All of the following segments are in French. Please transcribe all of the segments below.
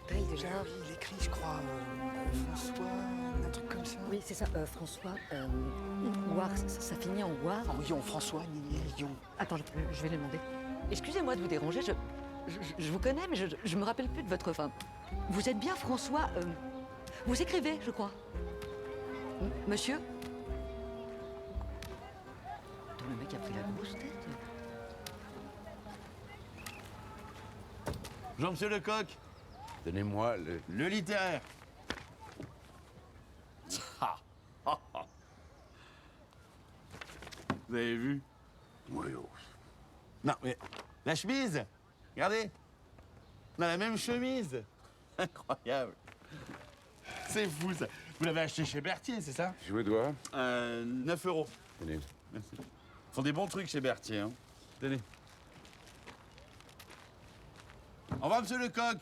paye déjà? Oui, il écrit, je crois, François, un truc comme ça. Oui, c'est ça, François, Ouar, ça finit en Ouar. Lyon, François, Ninier, Lyon. Attends, je vais lui demander. Excusez-moi de vous déranger, je vous connais, mais je me rappelle plus de votre... Enfin, vous êtes bien François... vous écrivez, je crois. Monsieur? Attends, le mec a pris la grosse tête. Jean-Monsieur Lecoq, donnez-moi le littéraire. Vous avez vu? Oui, oh. Non, mais la chemise, regardez. On a la même chemise. Incroyable. C'est fou, ça. Vous l'avez acheté chez Berthier, c'est ça? Je vous dois. 9 €. Tenez. Merci. Ils font des bons trucs chez Berthier, hein. Tenez. Au revoir, monsieur Lecoq.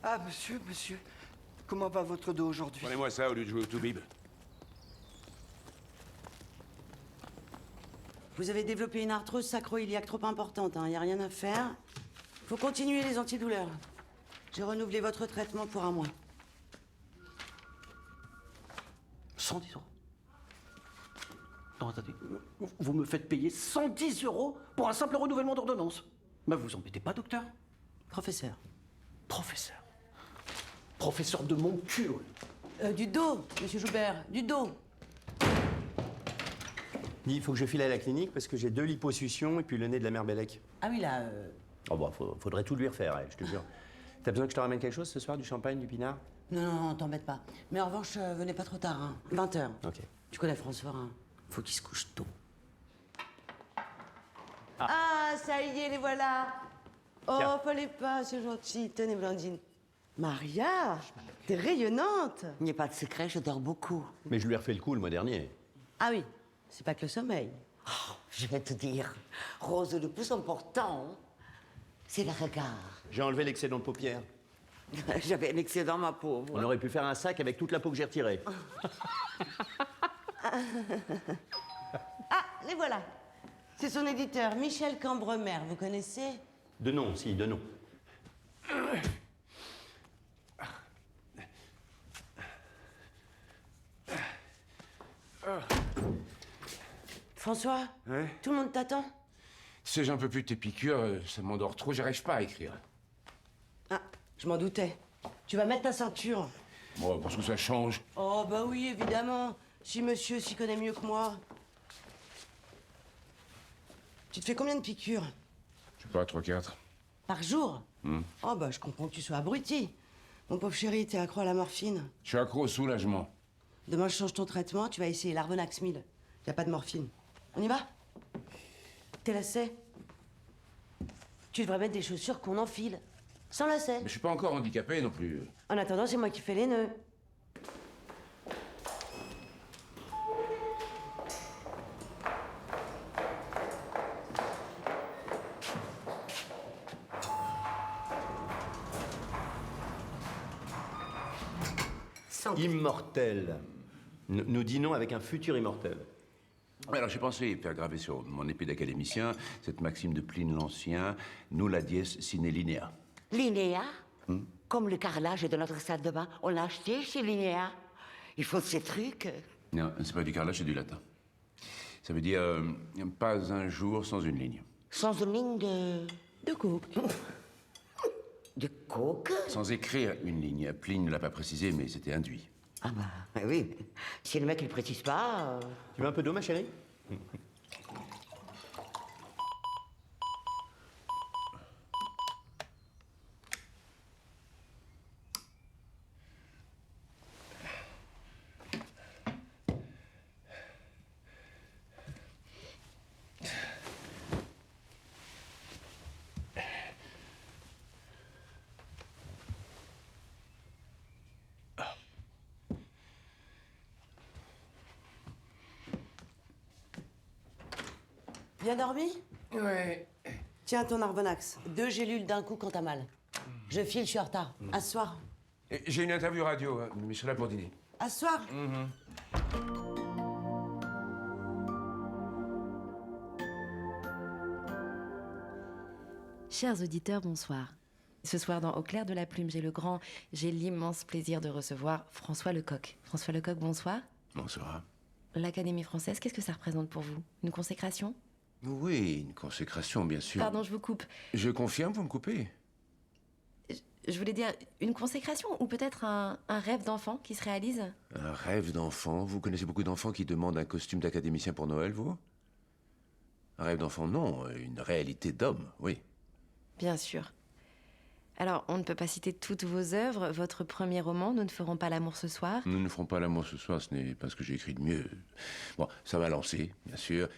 Ah, monsieur, comment va votre dos aujourd'hui? Prenez-moi ça au lieu de jouer au Toubib. Vous avez développé une arthrose sacro-iliaque trop importante, hein. Y a rien à faire. Faut continuer les antidouleurs. J'ai renouvelé votre traitement pour 1 mois. 110 €. Non, attendez. Vous me faites payer 110 € pour un simple renouvellement d'ordonnance. Mais vous embêtez pas, docteur? Professeur. Professeur. Professeur de mon cul. Du dos, monsieur Joubert, du dos. Dis, il faut que je file à la clinique parce que j'ai 2 liposuctions et puis le nez de la mère Bellec. Ah oui, là, Oh bah, faudrait tout lui refaire, elle, je te jure. T'as besoin que je te ramène quelque chose ce soir? Du champagne, du pinard? Non, t'embête pas. Mais en revanche, venez pas trop tard, hein. 20h. Ok. Tu connais François, hein. Faut qu'il se couche tôt. Ah, ça y est, les voilà. Oh, Tiens. fallait pas, c'est gentil. Tenez, Blandine. Maria, t'es rayonnante. Il n'y a pas de secret, je dors beaucoup. Mais je lui ai refait le coup le mois dernier. Ah oui, c'est pas que le sommeil. Oh, je vais te dire, Rose, le plus important, c'est le regard. J'ai enlevé l'excédent de paupières. J'avais un excédent, ma pauvre. On aurait pu faire un sac avec toute la peau que j'ai retirée. Ah, les voilà. C'est son éditeur, Michel Cambremer, vous connaissez? De nom, si, de nom. François, Ouais. tout le monde t'attend? Tu sais, j'en peux plus de tes piqûres, ça m'endort trop, j'arrive pas à écrire. Ah, je m'en doutais. Tu vas mettre ta ceinture. Bon, parce que ça change. Oh, bah oui, évidemment. Si monsieur s'y connaît mieux que moi. Tu te fais combien de piqûres? Je sais pas, 3-4. Par jour? Oh, bah je comprends que tu sois abruti. Mon pauvre chéri, t'es accro à la morphine. Je suis accro au soulagement. Demain, je change ton traitement, tu vas essayer l'Arvonax 1000. Y a pas de morphine. On y va? T'es lassé? Tu devrais mettre des chaussures qu'on enfile. Sans lacets. Mais je suis pas encore handicapé non plus. En attendant, c'est moi qui fais les nœuds. Immortel. Nous dînons avec un futur immortel. Alors j'ai pensé faire graver sur mon épée d'académicien cette maxime de Pline l'Ancien, nulla dies sine linea. Linéa, comme le carrelage de notre salle de bain, on l'a acheté chez Linéa. Il faut ces trucs. Non, c'est pas du carrelage, c'est du latin. Ça veut dire pas un jour sans une ligne. Sans une ligne de... De coke. de coke. Sans écrire une ligne. Pline ne l'a pas précisé, mais c'était induit. Ah bah oui, si le mec il précise pas... Tu veux un peu d'eau, ma chérie? Bien dormi? Ouais. Tiens, ton Arbonax. 2 gélules d'un coup quand t'as mal. Je file, je suis en retard. À ce soir. J'ai une interview radio, hein, mais je serai là pour dîner. À ce soir. Chers auditeurs, bonsoir. Ce soir, dans Au clair de la plume, j'ai l'immense plaisir de recevoir François Lecoq. François Lecoq, bonsoir. Bonsoir. L'Académie française, qu'est-ce que ça représente pour vous? Une consécration? Oui, une consécration, bien sûr. Pardon, je vous coupe. Je confirme, vous me coupez. Je voulais dire une consécration ou peut-être un rêve d'enfant qui se réalise? Un rêve d'enfant. Vous connaissez beaucoup d'enfants qui demandent un costume d'académicien pour Noël, vous? Un rêve d'enfant, non. Une réalité d'homme, oui. Bien sûr. Alors, on ne peut pas citer toutes vos œuvres. Votre premier roman, Nous ne ferons pas l'amour ce soir. Nous ne ferons pas l'amour ce soir, ce n'est pas ce que j'ai écrit de mieux. Bon, ça m'a lancé, bien sûr,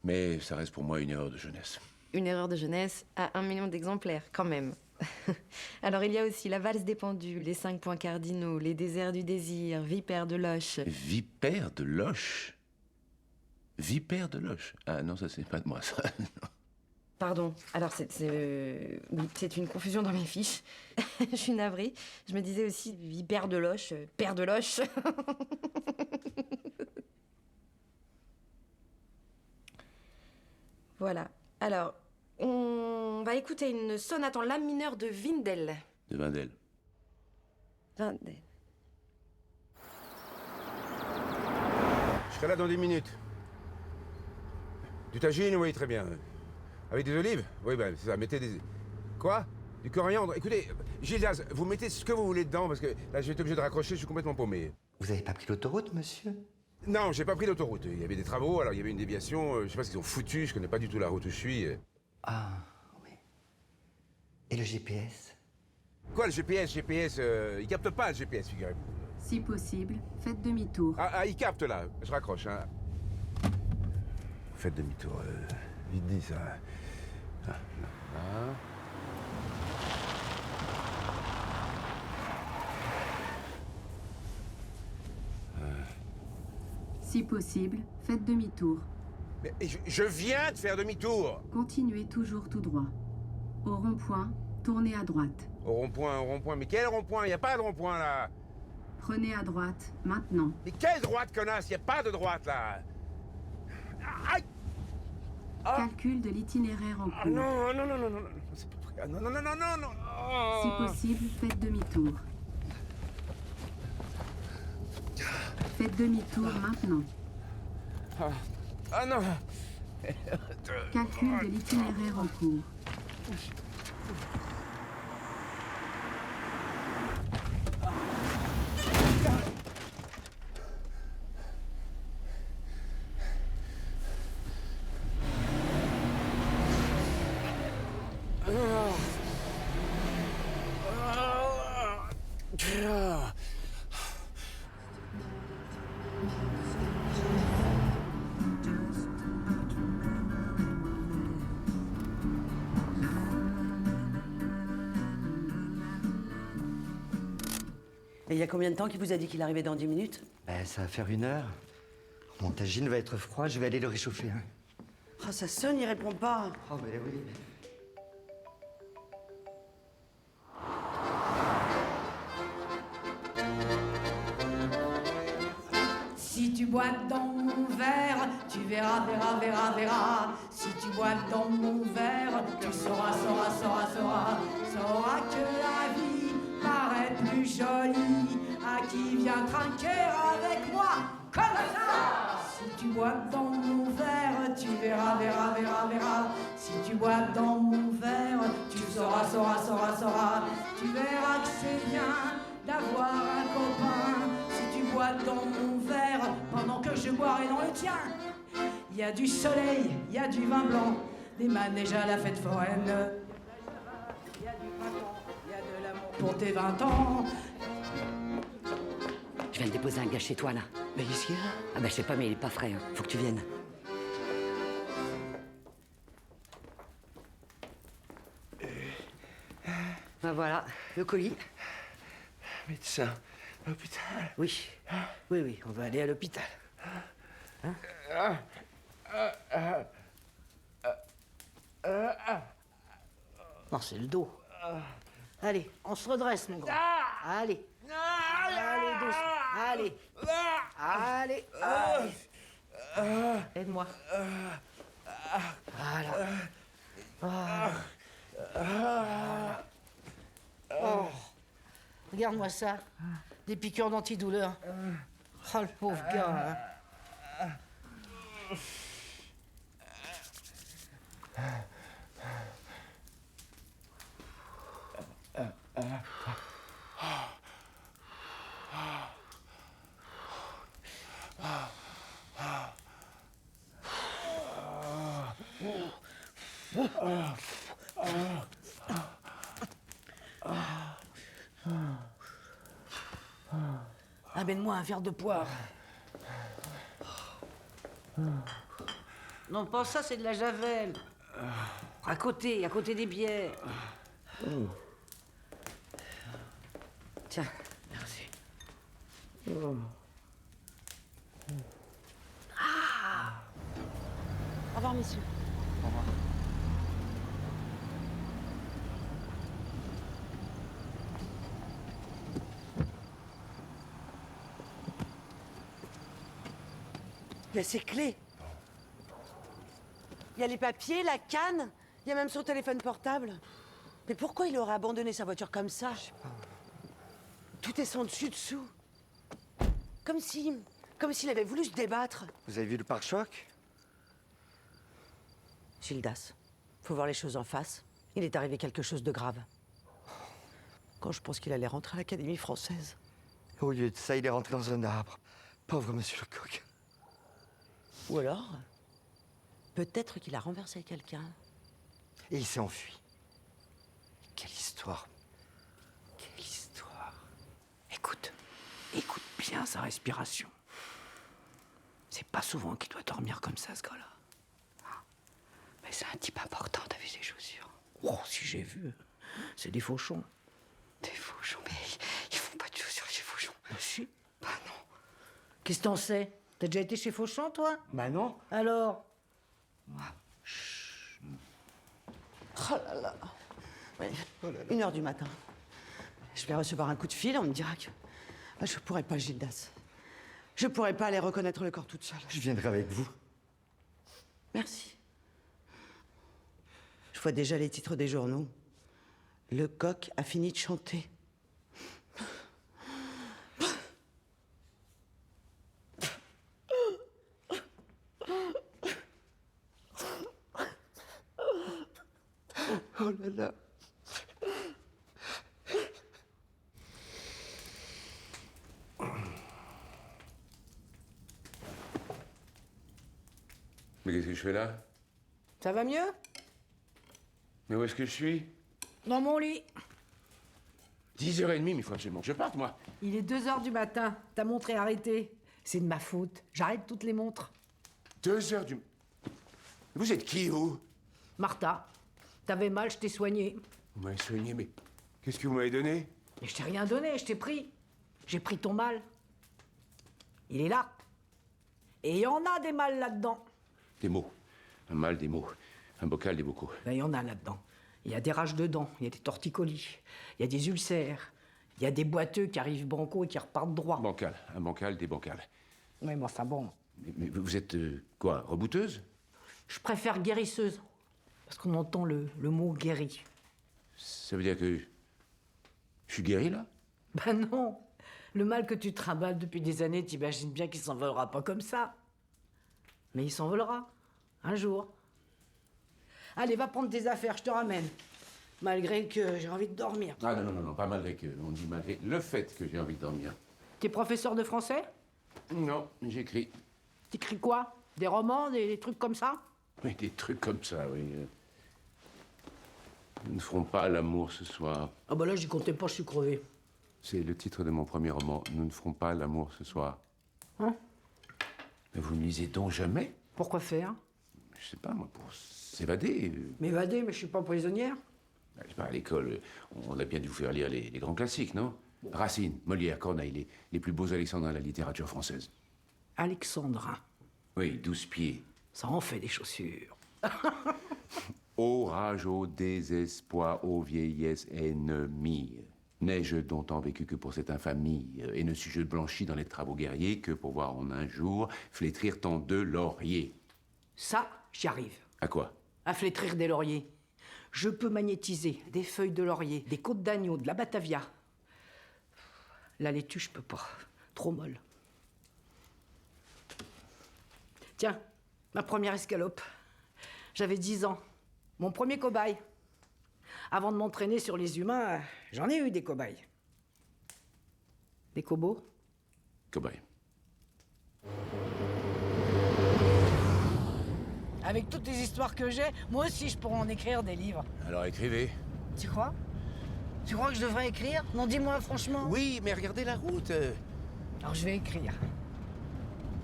mais ça reste pour moi une erreur de jeunesse. Une erreur de jeunesse à 1 million d'exemplaires, quand même. Alors, il y a aussi La valse des pendules, Les 5 points cardinaux, Les déserts du désir, Vipère de Loche. Vipère de Loche? Vipère de Loche? Ah non, ça c'est pas de moi, ça. Pardon, alors oui, c'est une confusion dans mes fiches. Je suis navrée. Je me disais aussi Vipère de Loche, Père de Loche. Voilà. Alors, on va écouter une sonate en la mineur de Windel. De Wendel. Windel. Je serai là dans 10 minutes. Du tagine, oui, très bien. Avec des olives? Oui, ben, c'est ça. Mettez des... Quoi? Du coriandre? Écoutez, Gildas, vous mettez ce que vous voulez dedans, parce que là, je vais être obligé de raccrocher, je suis complètement paumé. Vous avez pas pris l'autoroute, monsieur? Non, j'ai pas pris l'autoroute. Il y avait des travaux, alors il y avait une déviation. Je sais pas ce qu'ils ont foutu, je connais pas du tout la route où je suis. Ah, oui. Et le GPS? Quoi, le GPS? Il capte pas, le GPS, figurez-vous. Si possible, faites demi-tour. Ah, il capte, là. Je raccroche, hein. Faites demi-tour. Vite dit, ça. Ah, là. Si possible, faites demi-tour. Mais je viens de faire demi-tour. Continuez toujours tout droit. Au rond-point, tournez à droite. Au rond-point. Mais quel rond-point? Y a pas de rond-point, là. Prenez à droite, maintenant. Mais quelle droite, connasse? Y a pas de droite, là. Aïe! Calcul de l'itinéraire en cours. Non. C'est pas vrai. Non. Si possible, faites demi-tour. Faites demi-tour maintenant. Ah non. Calcul de l'itinéraire en cours. Et il y a combien de temps qu'il vous a dit qu'il arrivait dans 10 minutes? Ben, ça va faire 1 heure. Mon tagine va être froid, je vais aller le réchauffer. Hein. Oh, ça sonne, il répond pas. Oh, mais oui. Si tu bois dans mon verre, tu verras, verras. Si tu bois dans mon verre, tu sauras que la vie paraît plus jolie à qui vient trinquer avec moi, comme ça. Si tu bois dans mon verre, tu verras, verras. Si tu bois dans mon verre, tu sauras. Tu verras que c'est bien d'avoir un copain. Si tu bois dans mon verre, pendant que je boirai dans le tien. Il y a du soleil, il y a du vin blanc, des manèges à la fête foraine. Il y a du printemps, il y a de l'amour pour tes 20 ans. Je viens de déposer un gars chez toi, là. Mais qu'est-ce qu'il y a? Ah bah je sais pas, mais il est pas frais, hein. Faut que tu viennes. Ben voilà, le colis. Médecin, hôpital. Oui, on va aller à l'hôpital. Hein? Non, c'est le dos. Allez, on se redresse, mon grand. Allez. Allez, doucement. Allez. Aide-moi. Voilà. Oh. Regarde-moi ça. Des piqûres d'antidouleur. Oh, le pauvre gars. Hein. Amène-moi un verre de poire. Non, pas ça, c'est de la javel. À côté des bières. Tiens, merci. Au revoir, messieurs. Au revoir. Il y a ses clés. Il y a les papiers, la canne. Il y a même son téléphone portable. Mais pourquoi il aurait abandonné sa voiture comme ça? Je sais pas. Tout est sans dessus-dessous. Comme s'il avait voulu se débattre. Vous avez vu le pare-choc? Gildas, faut voir les choses en face. Il est arrivé quelque chose de grave. Quand je pense qu'il allait rentrer à l'Académie française. Au lieu de ça, il est rentré dans un arbre. Pauvre monsieur Lecoq. Ou alors, peut-être qu'il a renversé quelqu'un. Et il s'est enfui. Quelle histoire. Quelle histoire. Écoute bien sa respiration. C'est pas souvent qu'il doit dormir comme ça, ce gars-là. Mais c'est un type important, t'as vu ses chaussures? Oh, si j'ai vu. C'est des fauchons. Des fauchons, mais ils font pas de chaussures chez Fauchon. Ah, si. Bah non. Qu'est-ce que t'en sais? T'as déjà été chez Fauchon, toi? Bah non. Alors? Oh là là. Oui, 1h du matin. Je vais recevoir un coup de fil, on me dira que... Ah, je pourrais pas, Gildas. Je pourrais pas aller reconnaître le corps toute seule. Je viendrai avec vous. Merci. Je vois déjà les titres des journaux. Lecoq a fini de chanter. Oh là là. Mais qu'est-ce que je fais là? Ça va mieux? Mais où est-ce que je suis? Dans mon lit. 10h30, mais il faut absolument que je parte, moi. Il est 2h du matin. Ta montre est arrêtée. C'est de ma faute. J'arrête toutes les montres. 2h du... Vous êtes qui, vous? Martha, t'avais mal, je t'ai soigné. Vous m'avez soigné, mais qu'est-ce que vous m'avez donné? Mais je t'ai rien donné, je t'ai pris. J'ai pris ton mal. Il est là. Et il y en a des mâles là-dedans. Des mots. Un mal, des mots. Un bocal, des bocaux. Ben, il y en a là-dedans. Il y a des rages de dents, il y a des torticolis, il y a des ulcères, il y a des boiteux qui arrivent banco et qui repartent droit. Bancal. Un bancal, des bancales. Oui, mais enfin bon. Mais vous êtes, quoi, rebouteuse? Je préfère guérisseuse. Parce qu'on entend le mot guéri. Ça veut dire que... Je suis guéri, là? Ben non. Le mal que tu trimbales depuis des années, t'imagines bien qu'il s'envolera pas comme ça. Mais il s'envolera. Un jour. Allez, va prendre tes affaires, je te ramène. Malgré que j'ai envie de dormir. Ah non, pas malgré que. On dit malgré le fait que j'ai envie de dormir. T'es professeur de français? Non, j'écris. T'écris quoi? Des romans, des trucs comme ça? Oui, des trucs comme ça, oui. Nous ne ferons pas l'amour ce soir. Ah bah là, j'y comptais pas, je suis crevé. C'est le titre de mon premier roman. Nous ne ferons pas l'amour ce soir. Hein? Mais vous ne lisez donc jamais? Pourquoi faire? Je sais pas, moi, pour s'évader. M'évader, mais je suis pas prisonnière. Je sais pas, à l'école, on a bien dû vous faire lire les grands classiques, non? Racine, Molière, Corneille, les plus beaux alexandrins de la littérature française. Alexandrin. Oui, 12 pieds. Ça en fait des chaussures. Ô rage, ô désespoir, ô vieillesse ennemie. N'ai-je donc tant vécu que pour cette infamie, et ne suis-je blanchi dans les travaux guerriers que pour voir en un jour flétrir tant de lauriers. Ça, j'y arrive. À quoi? À flétrir des lauriers. Je peux magnétiser des feuilles de laurier, des côtes d'agneau, de la Batavia. La laitue, je peux pas. Trop molle. Tiens, ma première escalope. J'avais 10 ans. Mon premier cobaye. Avant de m'entraîner sur les humains, j'en ai eu des cobayes. Des cobos? Cobaye. Avec toutes les histoires que j'ai, moi aussi je pourrais en écrire des livres. Alors écrivez. Tu crois? Tu crois que je devrais écrire? Non, dis-moi franchement. Oui, mais regardez la route. Alors je vais écrire.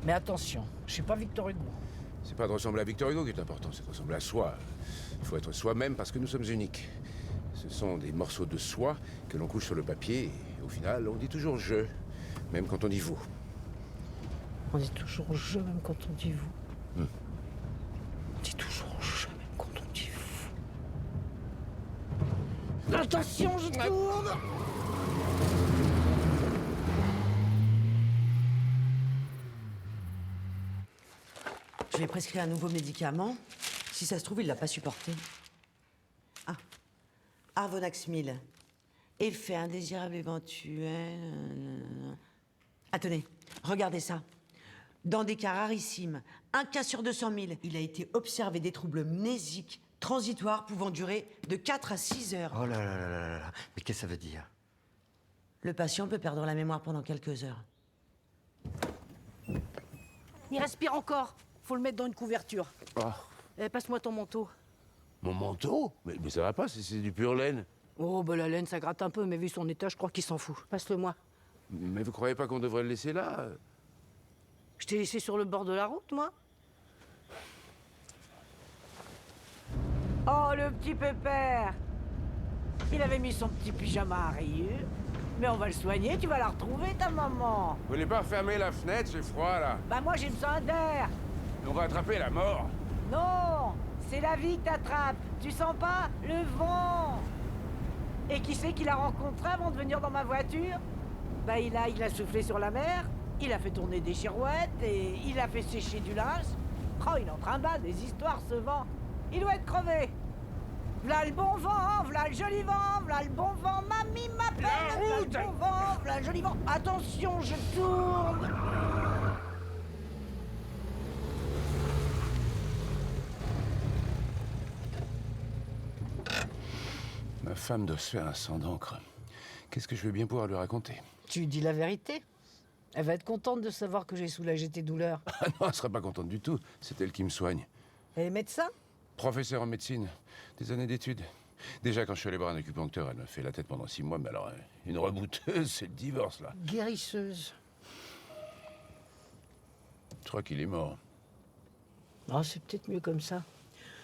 Mais attention, je suis pas Victor Hugo. C'est pas de ressembler à Victor Hugo qui est important, c'est de ressembler à soi. Il faut être soi-même parce que nous sommes uniques. Ce sont des morceaux de soi que l'on couche sur le papier et au final, on dit toujours « je », même quand on dit « vous ». On dit toujours je, même quand on dit vous. On dit toujours je, même quand on dit vous. Attention, je tourne! Je lui ai prescrit un nouveau médicament. Si ça se trouve, il l'a pas supporté. Ah. Arvonax 1000. Effet indésirable éventuel. Ah, tenez, regardez ça. Dans des cas rarissimes, un cas sur 200 000, il a été observé des troubles mnésiques transitoires pouvant durer de 4 à 6 heures. Oh là là là là là. Mais qu'est-ce que ça veut dire? Le patient peut perdre la mémoire pendant quelques heures. Il respire encore. Faut le mettre dans une couverture. Oh. Passe-moi ton manteau. Mon manteau? Mais ça va pas, c'est du pur laine. Oh, bah la laine, ça gratte un peu, mais vu son état, je crois qu'il s'en fout. Passe-le-moi. Mais vous croyez pas qu'on devrait le laisser là? Je t'ai laissé sur le bord de la route, moi. Oh, le petit pépère! Il avait mis son petit pyjama à rayures. Mais on va le soigner, tu vas la retrouver, ta maman. Vous voulez pas refermer la fenêtre, j'ai froid là? Bah moi, j'ai besoin d'air. On va attraper la mort. Non, c'est la vie que t'attrape. Tu sens pas? Le vent. Et qui c'est qu'il a rencontré avant de venir dans ma voiture? Bah il a soufflé sur la mer, il a fait tourner des girouettes et il a fait sécher du linge. Oh, il en trimballe des histoires, ce vent. Il doit être crevé. V'là le bon vent, v'là le joli vent, v'là le bon vent, mamie m'appelle. V'là le bon vent, v'là le joli vent. Attention, je tourne. Ma femme doit se faire un sang d'encre. Qu'est-ce que je vais bien pouvoir lui raconter? Tu lui dis la vérité. Elle va être contente de savoir que j'ai soulagé tes douleurs. Ah non, elle serait pas contente du tout. C'est elle qui me soigne. Elle est médecin? Professeur en médecine, des années d'études. Déjà, quand je suis allé voir un acupuncteur, elle m'a fait la tête pendant 6 mois, mais alors, une rebouteuse, c'est le divorce, là. Guérisseuse. Je crois qu'il est mort. Oh, c'est peut-être mieux comme ça.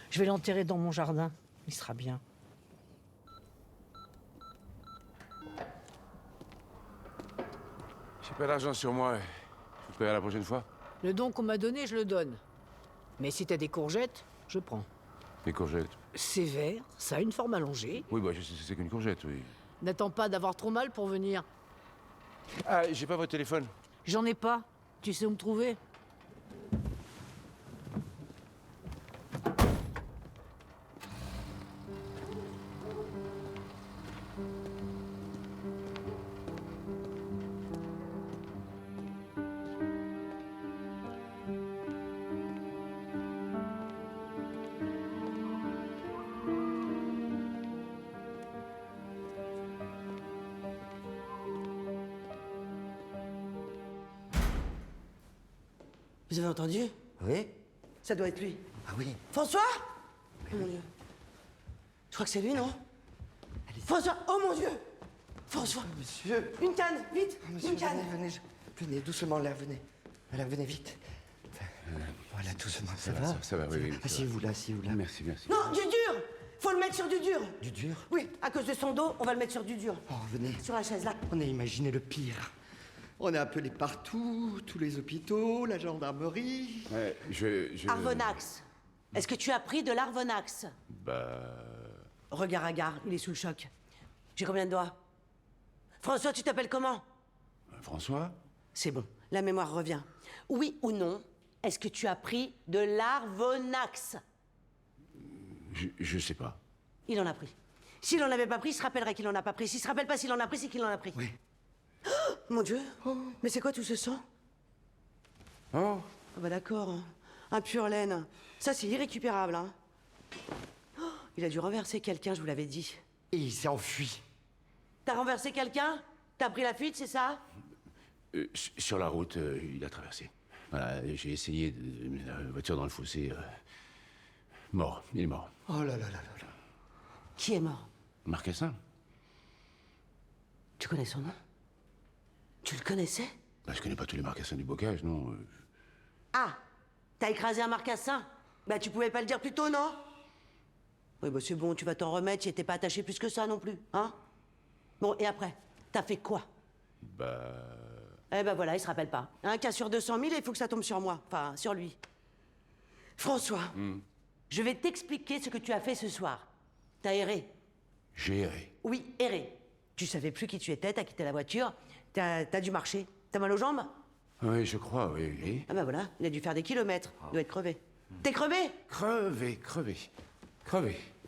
Je vais l'enterrer dans mon jardin. Il sera bien. J'ai pas d'argent sur moi. Je vous paierai la prochaine fois. Le don qu'on m'a donné, je le donne. Mais si t'as des courgettes, je prends. Les courgettes. C'est vert, ça a une forme allongée. Oui, bah, je sais, c'est qu'une courgette, oui. N'attends pas d'avoir trop mal pour venir. Ah, j'ai pas votre téléphone. J'en ai pas. Tu sais où me trouver? Vous avez entendu? Oui? Ça doit être lui. Ah oui. François? Oh mon Dieu. Je crois que c'est lui, non? François! Oh mon Dieu! François! Monsieur. Une canne, vite! Monsieur, Une canne! venez, venez, doucement, là, venez. Là, venez vite. Voilà, doucement, ça va? Ça va, oui, oui. Asseyez-vous là, asseyez-vous là. Merci, merci. Non, du dur! Faut le mettre sur du dur! Du dur? Oui, à cause de son dos, on va le mettre sur du dur. Oh, venez. Sur la chaise, là. On a imaginé le pire. On a appelé partout, tous les hôpitaux, la gendarmerie. Ouais, Arvonax. Est-ce que tu as pris de l'Arvonax? Bah... Regard à gare, il est sous le choc. J'ai combien de doigts? François, tu t'appelles comment? François? C'est bon, la mémoire revient. Oui ou non, est-ce que tu as pris de l'Arvonax? Je sais pas. Il en a pris. S'il en avait pas pris, il se rappellerait qu'il en a pas pris. S'il se rappelle pas s'il en a pris, c'est qu'il en a pris. Oui. Oh, mon Dieu. Mais c'est quoi tout ce sang? Oh. Ah bah d'accord. Hein. Un pur laine. Ça, c'est irrécupérable. Hein. Oh, il a dû renverser quelqu'un, je vous l'avais dit. Et il s'est enfui. T'as renversé quelqu'un? T'as pris la fuite, c'est ça? Sur la route, il a traversé. Voilà, j'ai essayé de mettre la voiture dans le fossé. Mort, il est mort. Oh là là là là là. Qui est mort? Marcassin. Tu connais son nom? Tu le connaissais? Bah, je connais pas tous les Marcassins du bocage, non. Ah! T'as écrasé un marcassin? Bah tu pouvais pas le dire plus tôt, non? Oui, bah c'est bon, tu vas t'en remettre, tu étais pas attaché plus que ça non plus, hein? Bon, et après? T'as fait quoi? Bah... Eh ben voilà, il se rappelle pas. Un cas sur 200 000, il faut que ça tombe sur moi. Enfin, sur lui. François, je vais t'expliquer ce que tu as fait ce soir. T'as erré. J'ai erré. Oui, erré. Tu savais plus qui tu étais, t'as quitté la voiture, t'as dû marcher. T'as mal aux jambes? Oui, je crois, oui, oui. Ah ben voilà, il a dû faire des kilomètres. Il doit être crevé. T'es crevé? Crevé.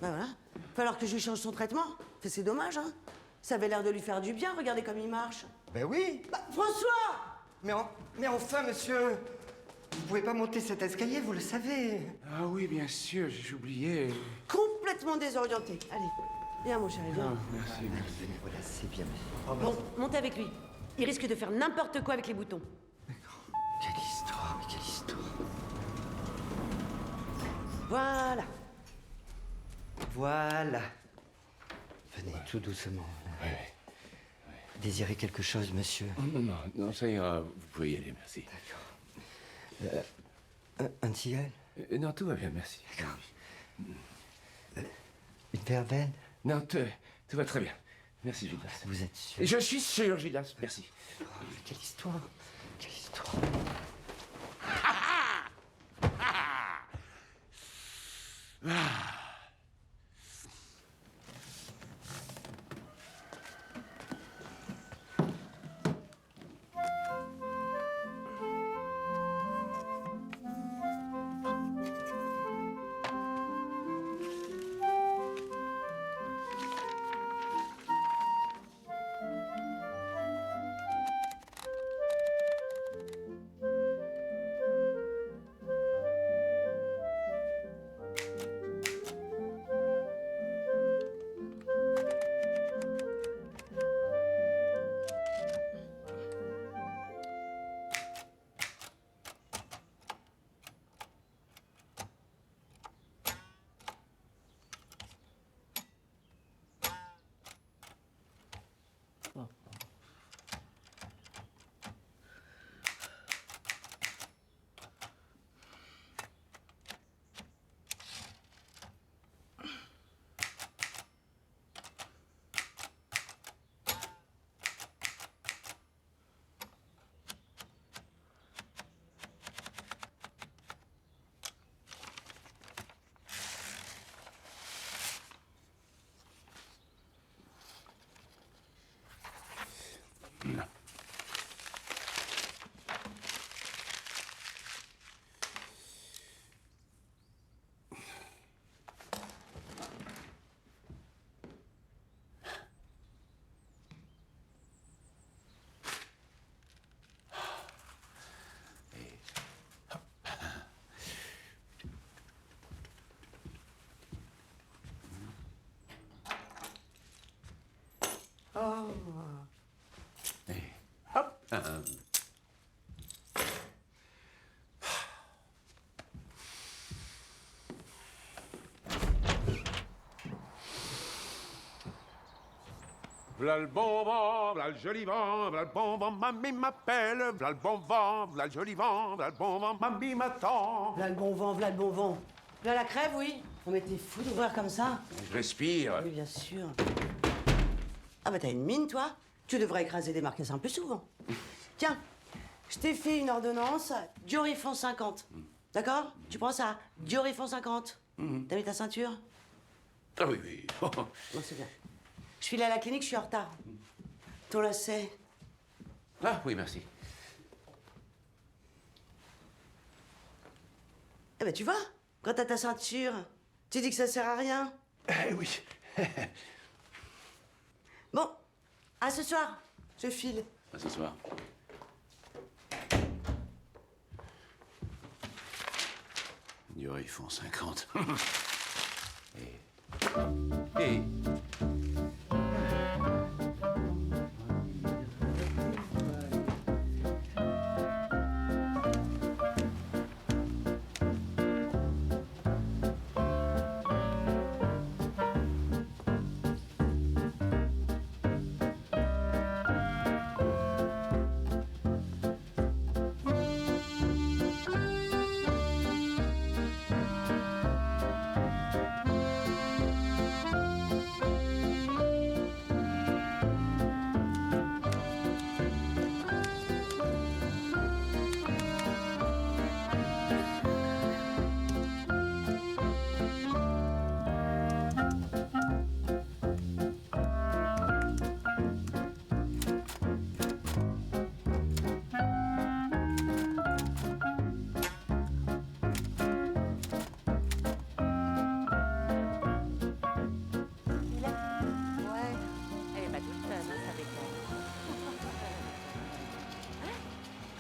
Ben voilà. Falloir que je lui change son traitement. C'est dommage, hein. Ça avait l'air de lui faire du bien, regardez comme il marche. Ben oui. Bah, François! Mais enfin, monsieur, vous pouvez pas monter cet escalier, vous le savez. Ah oui, bien sûr, j'ai oublié. Complètement désorienté. Allez, viens mon chéri, viens. Merci. Voilà, c'est bien. Bon, montez avec lui. Il risque de faire n'importe quoi avec les boutons. Quelle histoire, mais quelle histoire. Voilà. Voilà. Venez, tout doucement. Désirez quelque chose, monsieur? Non, ça ira, vous pouvez y aller, merci. D'accord. Un cigale? Non, tout va bien, merci. Une verveine? Non, tout va très bien. Merci, Gildas. Vous êtes sûr? Je suis sûr, Gildas, merci. Quelle histoire. Quelle histoire. V'là le bon vent, v'là le joli vent, v'là le bon vent, mamie m'appelle, v'là le bon vent, v'là le joli vent, v'là le bon vent, mamie m'attend. V'là le bon vent, v'là le bon vent. V'là la crève, oui. On mais t'es fou d'ouvrir comme ça. Je respire. Oui, bien sûr. Ah bah t'as une mine, toi. Tu devrais écraser des marcassins plus souvent. Tiens, je t'ai fait une ordonnance Diorifon 50. D'accord? Tu prends ça, Diorifon 50. T'as mis ta ceinture? Ah oui, oui. Bon, c'est bien. Je file à la clinique, je suis en retard. Ton lacet. Ah oui, merci. Eh ben tu vois, quand t'as ta ceinture, tu dis que ça sert à rien. Eh oui. Bon, à ce soir, je file. À ce soir. Ils font 50. Et...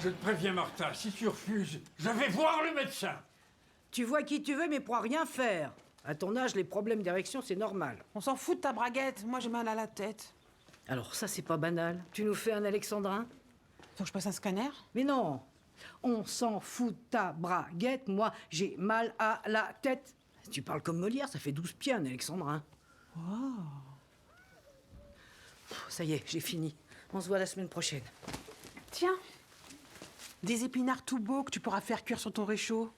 Je te préviens, Martha, si tu refuses, je vais voir le médecin. Tu vois qui tu veux, mais pour rien faire. À ton âge, les problèmes d'érection, c'est normal. On s'en fout de ta braguette. Moi, j'ai mal à la tête. Alors ça, c'est pas banal. Tu nous fais un alexandrin? Faut que je passe un scanner? Mais non. On s'en fout de ta braguette. Moi, j'ai mal à la tête. Tu parles comme Molière, ça fait 12 pieds, un alexandrin. Wow. Ça y est, j'ai fini. On se voit la semaine prochaine. Tiens, des épinards tout beaux que tu pourras faire cuire sur ton réchaud.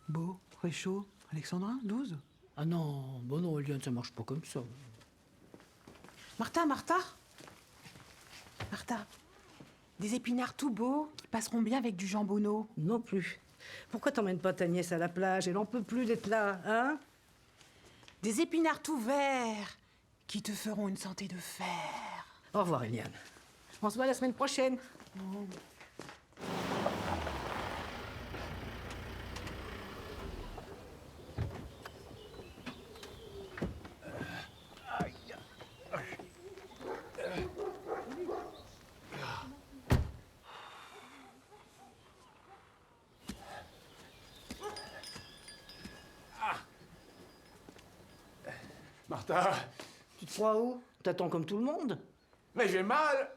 Beau, réchaud, alexandrin, 12. Ah non, bon non, Eliane, ça marche pas comme ça. Martha, des épinards tout beaux qui passeront bien avec du jambonneau. Non plus. Pourquoi t'emmènes pas ta nièce à la plage? Elle en peut plus d'être là, hein? Des épinards tout verts qui te feront une santé de fer. Au revoir, Eliane. On se voit la semaine prochaine. Martha. Tu te crois où? T'attends comme tout le monde? Mais j'ai mal.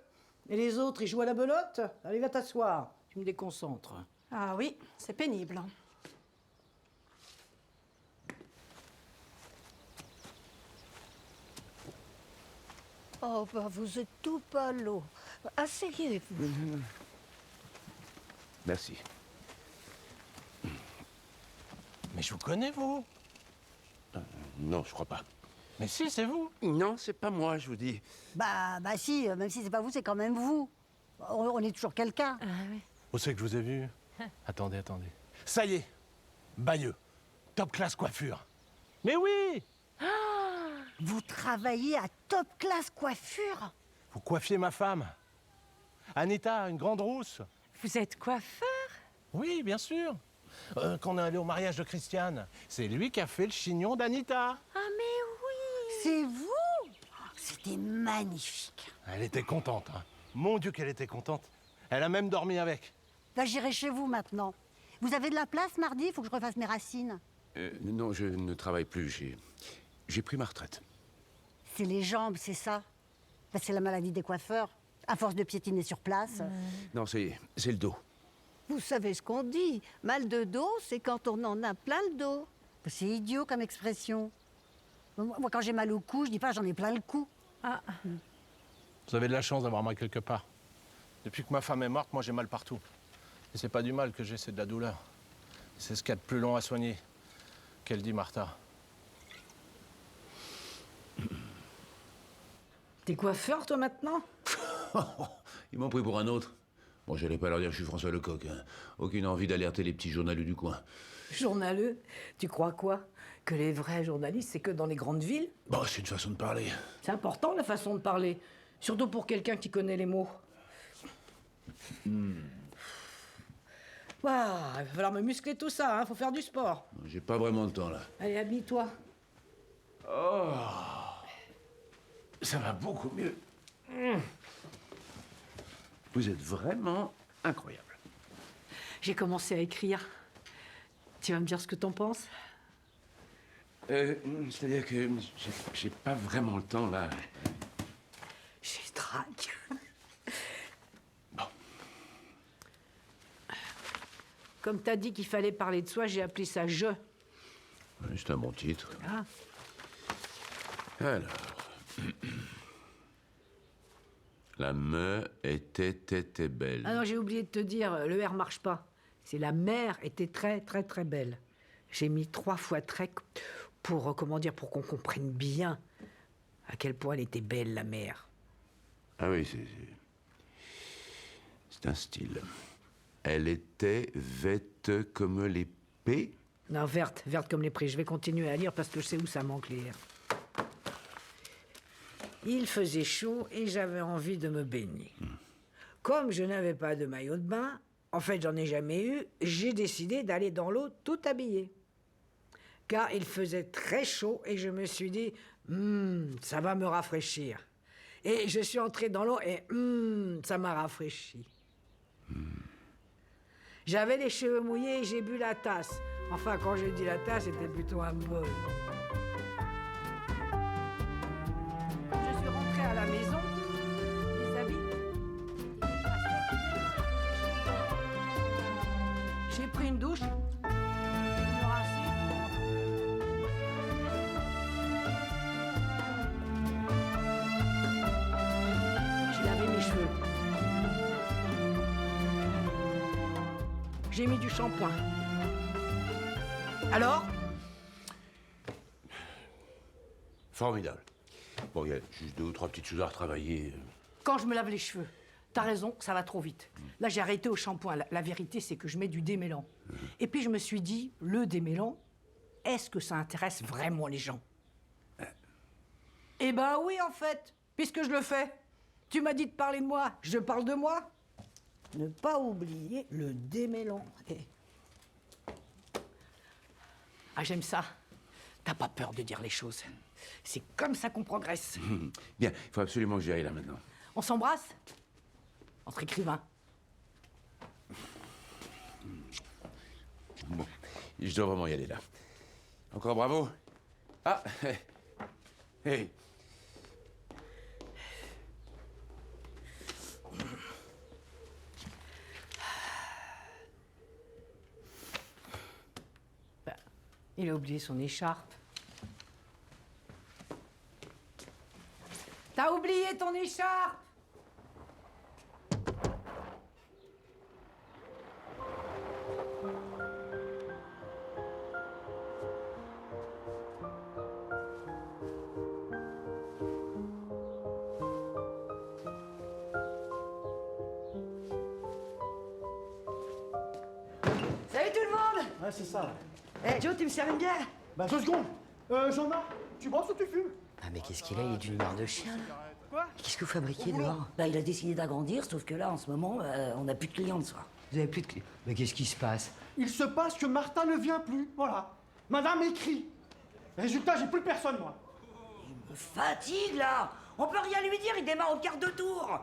Et les autres, ils jouent à la belote? Allez, va t'asseoir. Tu me déconcentres. Ah oui, c'est pénible. Oh, bah, vous êtes tout pâlot. Asseyez-vous. Merci. Mais je vous connais, vous? Non, je crois pas. Mais si, c'est vous. Non, c'est pas moi, je vous dis. Bah si, même si c'est pas vous, c'est quand même vous. On est toujours quelqu'un. Où c'est que je vous ai vu? Attendez. Ça y est, Bayeux. Top classe coiffure. Mais oui! Vous travaillez à Top Class Coiffure? Vous coiffiez ma femme. Anita, une grande rousse. Vous êtes coiffeur? Oui, bien sûr. Quand on est allé au mariage de Christiane, c'est lui qui a fait le chignon d'Anita. Ah mais oui! C'est vous? C'était magnifique. Elle était contente, hein. Mon Dieu qu'elle était contente. Elle a même dormi avec. Bah j'irai chez vous maintenant. Vous avez de la place mardi? Il faut que je refasse mes racines. Non, je ne travaille plus. J'ai pris ma retraite. C'est les jambes, c'est ça? Bah, c'est la maladie des coiffeurs. À force de piétiner sur place. Non, c'est le dos. Vous savez ce qu'on dit, mal de dos, c'est quand on en a plein le dos. C'est idiot comme expression. Moi, quand j'ai mal au cou, je dis pas j'en ai plein le cou. Vous avez de la chance d'avoir mal quelque part. Depuis que ma femme est morte, moi j'ai mal partout. Et c'est pas du mal que j'ai, c'est de la douleur. C'est ce qu'il y a de plus long à soigner. Qu'elle dit, Martha. T'es coiffeur, toi, maintenant? Ils m'ont pris pour un autre. Bon, j'allais pas leur dire que je suis François Lecoq. Hein. Aucune envie d'alerter les petits journaleux du coin. Journaleux? Tu crois quoi? Que les vrais journalistes, c'est que dans les grandes villes? Bon, c'est une façon de parler. C'est important, la façon de parler. Surtout pour quelqu'un qui connaît les mots. Waouh, il va falloir me muscler tout ça, hein. Faut faire du sport. J'ai pas vraiment le temps, là. Allez, habille-toi. Oh, ça va beaucoup mieux. Vous êtes vraiment incroyable. J'ai commencé à écrire. Tu vas me dire ce que t'en penses? C'est-à-dire que j'ai pas vraiment le temps, là. J'ai le trac. Comme t'as dit qu'il fallait parler de soi, j'ai appelé ça « Je ». C'est un bon titre. Ah. Alors. La me était belle. Ah non, j'ai oublié de te dire, le R marche pas. C'est la mère était très, très, très belle. J'ai mis 3 fois très pour, comment dire, pour qu'on comprenne bien à quel point elle était belle, la mère. Ah oui, c'est un style. Elle était vête comme l'épée. Non, verte, verte comme les prés. Je vais continuer à lire parce que je sais où ça manque, les R. Il faisait chaud et j'avais envie de me baigner. Comme je n'avais pas de maillot de bain, en fait, j'en ai jamais eu, j'ai décidé d'aller dans l'eau tout habillée. Car il faisait très chaud et je me suis dit, ça va me rafraîchir. Et je suis entrée dans l'eau et ça m'a rafraîchi. J'avais les cheveux mouillés et j'ai bu la tasse. Enfin, quand je dis la tasse, c'était plutôt un bol. Quand je suis rentrée à la maison, les habits... J'ai pris une douche. Me rincer. J'ai lavé mes cheveux. J'ai mis du shampoing. Alors? Formidable. Bon, il y a juste 2 ou 3 petites choses à retravailler. Quand je me lave les cheveux, t'as raison, ça va trop vite. Là, j'ai arrêté au shampoing. La vérité, c'est que je mets du démêlant. Et puis, je me suis dit, le démêlant, est-ce que ça intéresse vraiment les gens? Eh ben oui, en fait, puisque je le fais. Tu m'as dit de parler de moi, je parle de moi. Ne pas oublier le démêlant. Ah, j'aime ça. T'as pas peur de dire les choses. C'est comme ça qu'on progresse. Bien, il faut absolument que j'y aille là maintenant. On s'embrasse? Entre écrivains. Bon, je dois vraiment y aller là. Encore bravo. Ah, hey. Il a oublié son écharpe. T'as oublié ton écharpe! Salut tout le monde! Ouais, c'est ça. Eh, Joe, tu me sers une bière? Bah, 2 secondes. Jean-Marc, tu brosses ou tu fumes? Ah mais qu'est-ce qu'il a? Il est d'une humeur de chien, là. Quoi? Qu'est-ce que vous fabriquez dehors? Bah, il a décidé d'agrandir, sauf que là, en ce moment, on n'a plus de clients le soir. Vous avez plus de clés. Mais qu'est-ce qui se passe? Il se passe que Martha ne vient plus, voilà. Madame écrit. Résultat, j'ai plus personne, moi. Il me fatigue, là. On peut rien lui dire, il démarre au quart de tour.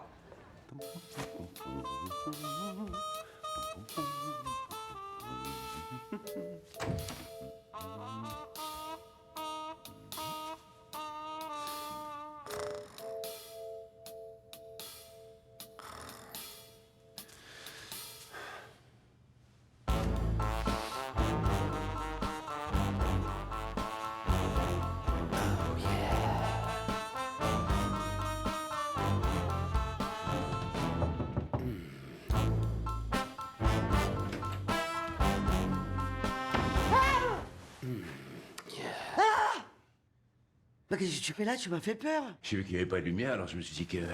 qu'est-ce que tu fais là? Tu m'as fait peur. J'ai vu qu'il n'y avait pas de lumière, alors je me suis dit que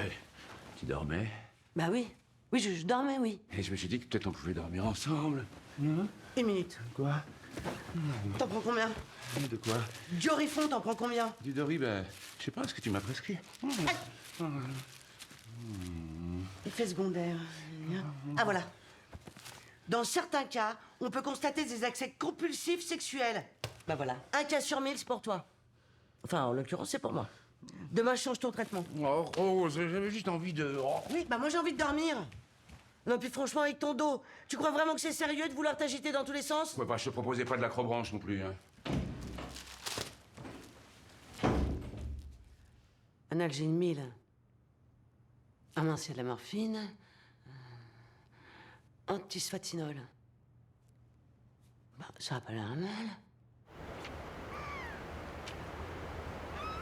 tu dormais. Bah oui. Oui, je dormais, oui. Et je me suis dit que peut-être on pouvait dormir ensemble. Une minute. Quoi? T'en prends combien? De quoi? Du Orifon, t'en prends combien? Du Dory, ben, je sais pas ce que tu m'as prescrit. Effet secondaire. Ah voilà. Dans certains cas, on peut constater des accès compulsifs sexuels. Bah voilà. 1 cas sur 1000, c'est pour toi. Enfin, en l'occurrence, c'est pour moi. Demain, je change ton traitement. Oh, Rose, j'avais juste envie de... Oh. Oui, bah moi j'ai envie de dormir. Non, puis franchement, avec ton dos, tu crois vraiment que c'est sérieux de vouloir t'agiter dans tous les sens? Ouais, bah, je te proposais pas de l'acrobranche non plus, hein. Analgéne 1000. Ah mince, il y a de la morphine. Antisphatinol. Bah, ça a pas l'air mal.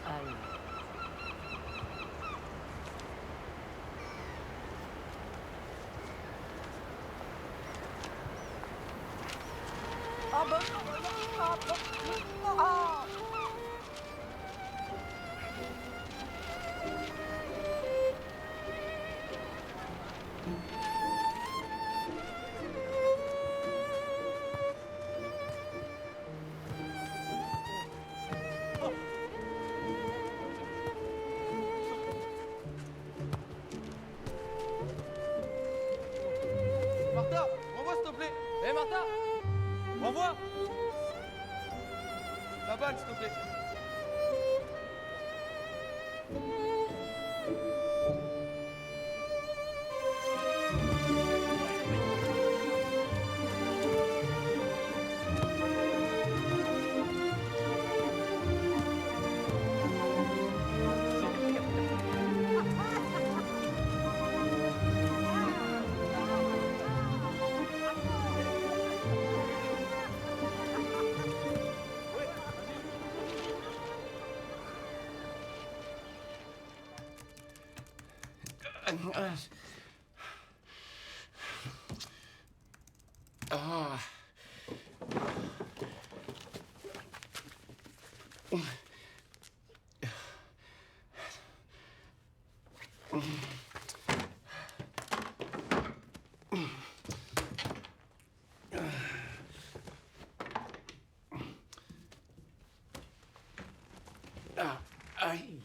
Allez. Ah bah ah. Martha, renvoie s'il te plaît. Hé Martha, renvoie. La balle s'il te plaît. Ah. Aïe.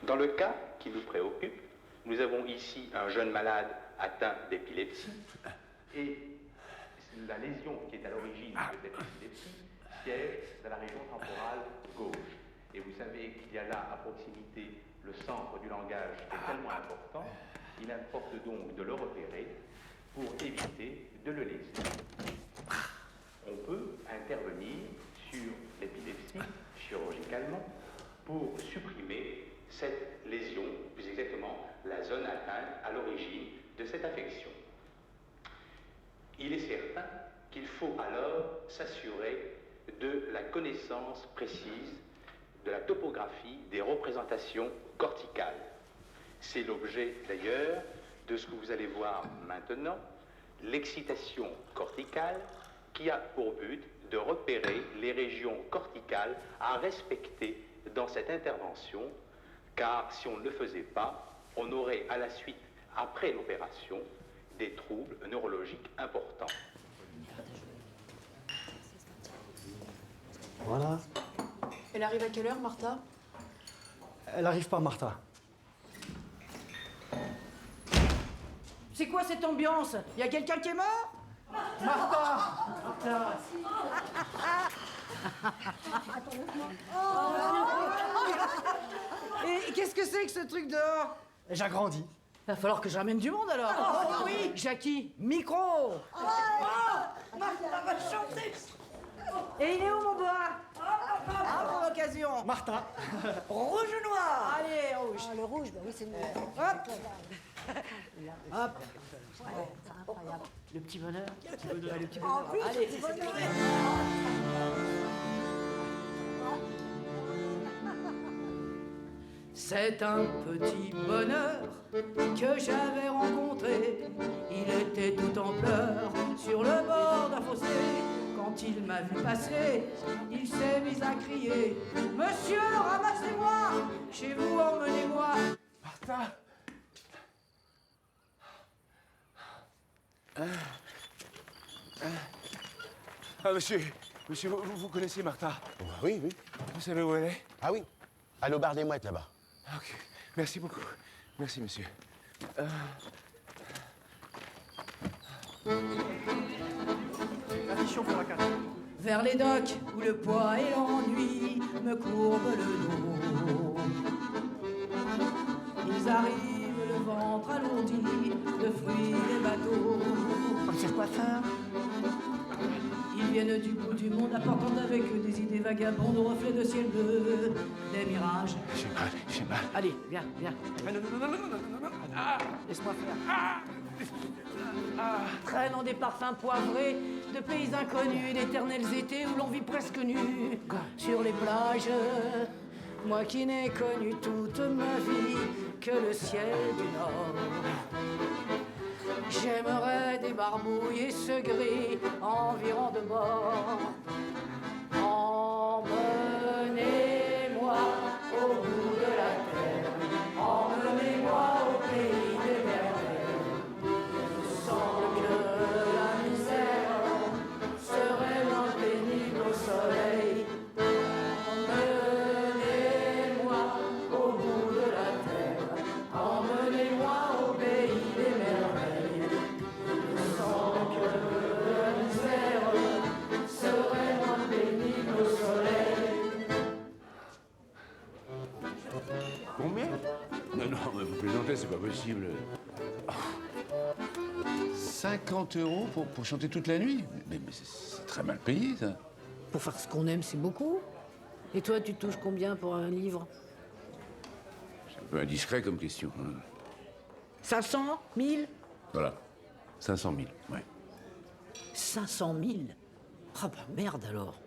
Dans le cas qui nous préoccupe, nous avons ici un jeune malade atteint d'épilepsie et la lésion qui est à l'origine de cette épilepsie siège dans la région temporale gauche. Et vous savez qu'il y a là à proximité le centre du langage qui est tellement important, il importe donc de le repérer pour éviter de le léser. On peut intervenir sur l'épilepsie chirurgicalement pour supprimer cette lésion, plus exactement la zone atteinte à l'origine de cette affection. Il est certain qu'il faut alors s'assurer de la connaissance précise de la topographie des représentations corticales. C'est l'objet d'ailleurs de ce que vous allez voir maintenant, l'excitation corticale qui a pour but de repérer les régions corticales à respecter dans cette intervention, car si on ne le faisait pas, on aurait à la suite, après l'opération, des troubles neurologiques importants. Voilà. Elle arrive à quelle heure, Martha? Elle arrive pas, Martha. C'est quoi cette ambiance? Y a quelqu'un qui est mort? Martha! Et qu'est-ce que c'est que ce truc dehors? J'agrandis. Va falloir que je ramène du monde alors. Oh, oui, Jackie, micro. Martha va chanter. Et il est où mon bois? Pour l'occasion. Martha. Rouge ou noir? Allez, rouge. Ah, le rouge, bah oui, c'est le mieux. Hop. Hop. Le petit bonheur. Le petit bonheur. Allez, c'est ça. C'est un petit bonheur que j'avais rencontré. Il était tout en pleurs sur le bord d'un fossé. Quand il m'a vu passer, il s'est mis à crier: Monsieur, ramassez-moi! Chez vous, emmenez-moi! Martha! Ah, monsieur, vous connaissez Martha? Oui, oui. Vous savez où elle est? Ah oui, à l'auberge des Mouettes, là-bas. Ok, merci beaucoup. Merci, monsieur. Addition pour la carte. Vers les docks où le poids et l'ennui me courbent le dos. Ils arrivent le ventre alourdi de fruits et bateaux. Monsieur coiffeur. Ils viennent du bout du monde apportant avec eux des idées vagabondes aux reflets de ciel bleu, des mirages. J'ai mal. Allez, viens, viens. Ah, laisse-moi faire. Traînant des parfums poivrés, de pays inconnus, d'éternels étés où l'on vit presque nu sur les plages. Moi qui n'ai connu toute ma vie que le ciel du Nord. J'aimerais des barbouilles et ce gris environ de bord. Emmenez-moi au bout de la terre, emmenez-moi au pays des merveilles. Il me semble que la misère serait moins pénible au soleil. Emmenez-moi au bout de la terre, emmenez-moi au pays des merveilles. Il me semble que la misère serait moins pénible au soleil. Combien? Non, mais vous plaisantez, c'est pas possible. 50 € pour chanter toute la nuit? Mais c'est très mal payé, ça. Pour faire ce qu'on aime, c'est beaucoup. Et toi, tu touches combien pour un livre? C'est un peu indiscret comme question. 500 1000 Voilà. 500 000, ouais. 500 000? Ah bah merde alors.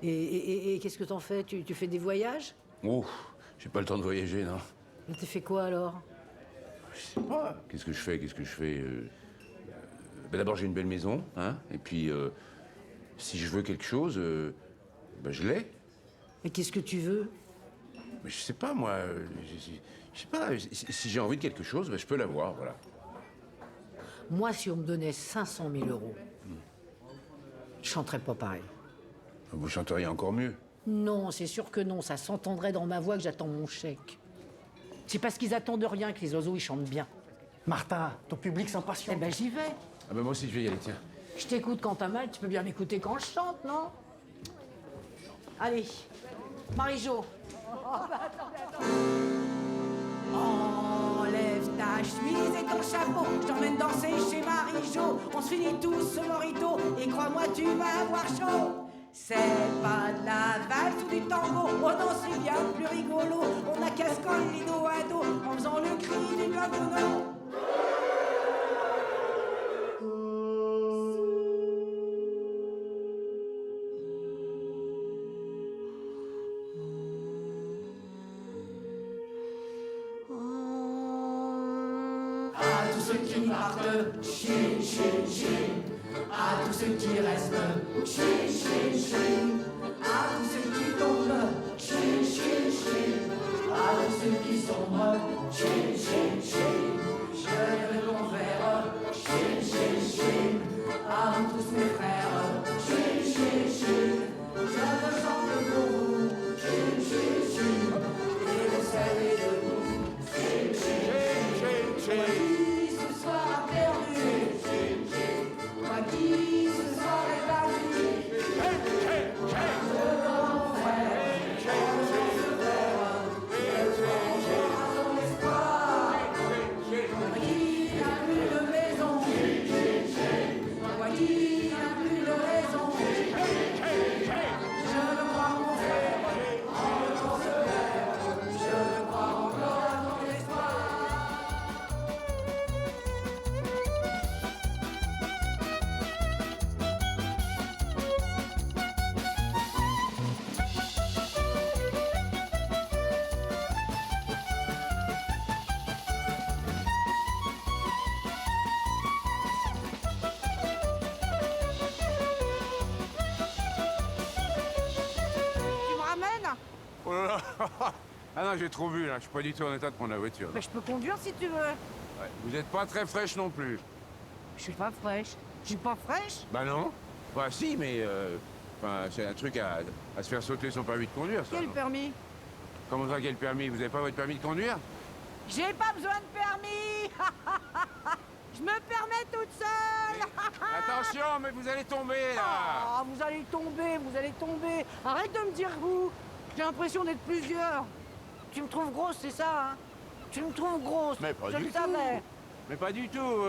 Et qu'est-ce que t'en fais? Tu fais des voyages? Oh, j'ai pas le temps de voyager, non. Mais t'as fait quoi alors? Je sais pas. Qu'est-ce que je fais? Ben d'abord, j'ai une belle maison, hein. Et puis, si je veux quelque chose, ben je l'ai. Mais qu'est-ce que tu veux? Mais je sais pas, moi. Je sais pas. Si j'ai envie de quelque chose, ben je peux l'avoir, voilà. Moi, si on me donnait 500 000 €, je chanterais pas pareil. Vous chanteriez encore mieux. Non, c'est sûr que non. Ça s'entendrait dans ma voix que j'attends mon chèque. C'est parce qu'ils attendent rien que les oiseaux, ils chantent bien. Martha, ton public s'impatiente. Eh ben, j'y vais. Ah ben moi aussi, je vais y aller, tiens. Je t'écoute quand t'as mal, tu peux bien m'écouter quand je chante, non? Allez, Marie-Jo. Enlève ta chemise et ton chapeau, je t'emmène danser chez Marie-Jo. On se finit tous ce morito et crois-moi, tu vas avoir chaud. C'est pas de la valse ou du tango, oh non, c'est bien plus rigolo. On a qu'à se coller dos à dos en faisant le cri du gabonneau. À tous ceux qui partent, chine, chine, chine. À tous ceux qui restent, chine, chine, chine. À tous ceux qui tombent, chine, chine, chine. À tous ceux qui sombrent, chine, chine, chine. Je lève mon verre, chine, chine, chine. À vous tous mes frères, chine, chine, chine. Je me chante pour vous, chine, chine, chine. Et vous savez debout, chine, chine, chine. Qui ce soir a perdu, moi qui ce soir est battu. Oh là là. Ah non, j'ai trop vu, là. Je suis pas du tout en état de prendre la voiture. Mais je peux conduire si tu veux. Ouais. Vous êtes pas très fraîche non plus. Je suis pas fraîche. Je suis pas fraîche. Bah non. Bah si, mais... Enfin, c'est un truc à se faire sauter son permis de conduire, ça. Quel non? permis? Comment ça, quel permis? Vous avez pas votre permis de conduire? J'ai pas besoin de permis. Je me permets toute seule. Attention, mais vous allez tomber, là. Ah, vous allez tomber, vous allez tomber. Arrête de me dire vous. J'ai l'impression d'être plusieurs. Tu me trouves grosse, c'est ça, hein? Tu me trouves grosse. Mais pas je du le tout. savais. Mais pas du tout.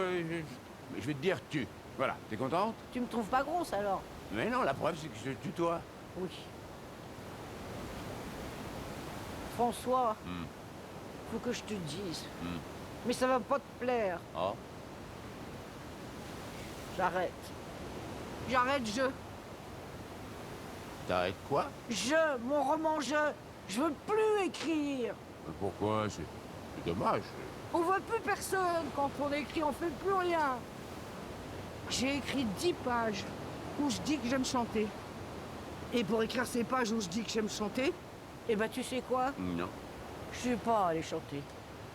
Je vais te dire tu. Voilà, t'es contente? Tu me trouves pas grosse alors? Mais non, la preuve, c'est que je te tutoie. Oui. François, faut que je te dise. Mais ça va pas te plaire. Oh. J'arrête. J'arrête, T'arrêtes quoi? Mon roman je veux plus écrire. Mais pourquoi? C'est dommage. On voit plus personne quand on écrit, on fait plus rien. J'ai écrit 10 pages où je dis que j'aime chanter. Et pour écrire ces pages où je dis que j'aime chanter, eh ben tu sais quoi? Non. Je suis pas allé chanter.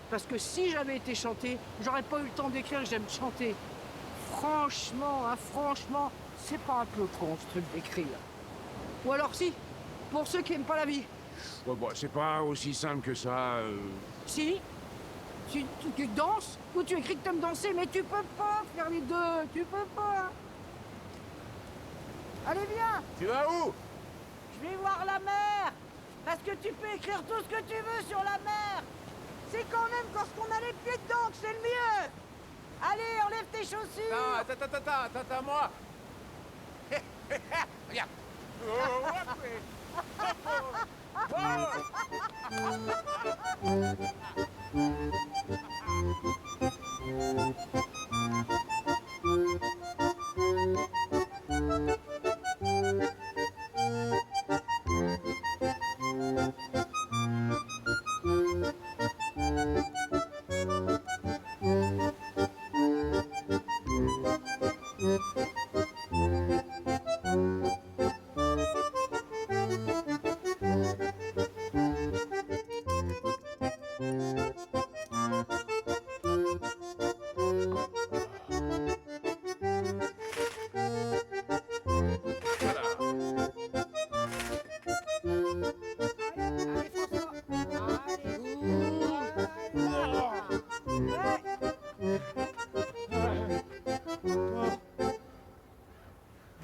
Parce que si j'avais été chanter, j'aurais pas eu le temps d'écrire que j'aime chanter. Franchement, hein, franchement, c'est pas un peu con ce truc d'écrire. Ou alors si, pour ceux qui aiment pas la vie. Ouais, bon, c'est pas aussi simple que ça. Si, tu danses ou tu écris que t'aimes danser, mais tu peux pas faire les deux, tu peux pas. Allez, viens. Tu vas où? Je vais voir la mer. Parce que tu peux écrire tout ce que tu veux sur la mer. C'est quand même quand on a les pieds dedans que c'est le mieux. Allez, enlève tes chaussures. Non, attends, moi. Regarde.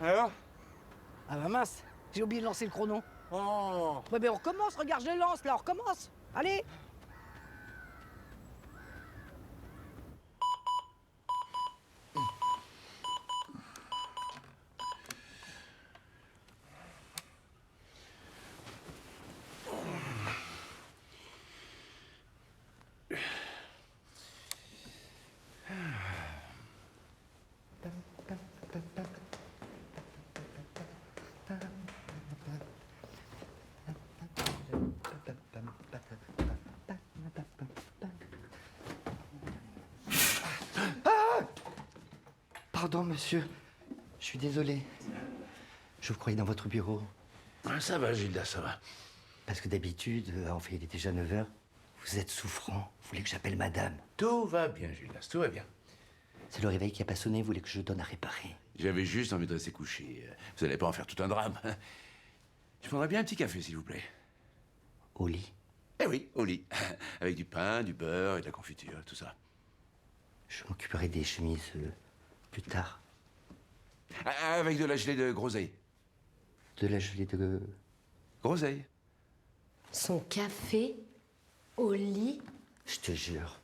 Alors? Ah bah mince, j'ai oublié de lancer le chrono. Oh. Ouais, mais on recommence, regarde, je le lance là, on recommence. Allez. Pardon, monsieur. Je suis désolé. Je vous croyais dans votre bureau. Ah, ça va, Gilda, ça va. Parce que d'habitude, enfin, il est déjà 9h, vous êtes souffrant. Vous voulez que j'appelle madame? Tout va bien, Gildas, tout va bien. C'est le réveil qui a pas sonné, vous voulez que je donne à réparer? J'avais juste envie de rester couché. Vous n'allez pas en faire tout un drame. Je prendrais bien un petit café, s'il vous plaît. Au lit? Eh oui, au lit. Avec du pain, du beurre et de la confiture, tout ça. Je m'occuperai des chemises plus tard. Avec de la gelée de groseille. De la gelée de... Groseille. Son café au lit? Je te jure.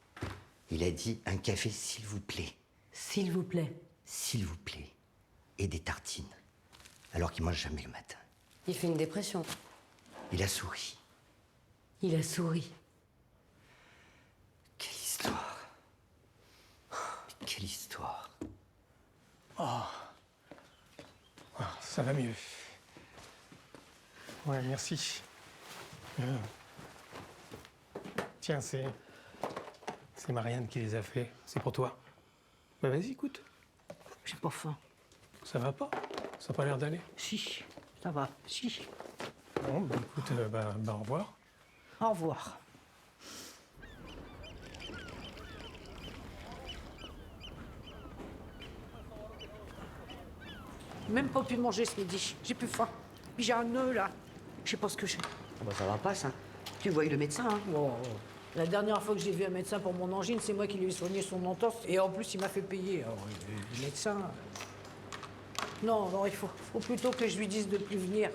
Il a dit un café, s'il vous plaît. S'il vous plaît. S'il vous plaît. Et des tartines. Alors qu'il mange jamais le matin. Il fait une dépression. Il a souri. Il a souri. Quelle histoire. Quelle histoire. Oh. Ah, ça va mieux. Ouais, merci. Tiens, c'est Marianne qui les a fait. C'est pour toi. Bah vas-y, écoute. J'ai pas faim. Ça va pas? Ça a pas l'air d'aller? Si, ça va, si. Bon, bah écoute, au revoir. Au revoir. Même pas pu manger ce midi. J'ai plus faim. Puis j'ai un nœud là. Je sais pas ce que j'ai. Bah, ça va pas, ça. Tu vois le médecin, hein? Oh. La dernière fois que j'ai vu un médecin pour mon angine, c'est moi qui lui ai soigné son entorse. Et en plus, il m'a fait payer. Alors, le médecin... Non, il faut plutôt que je lui dise de plus venir.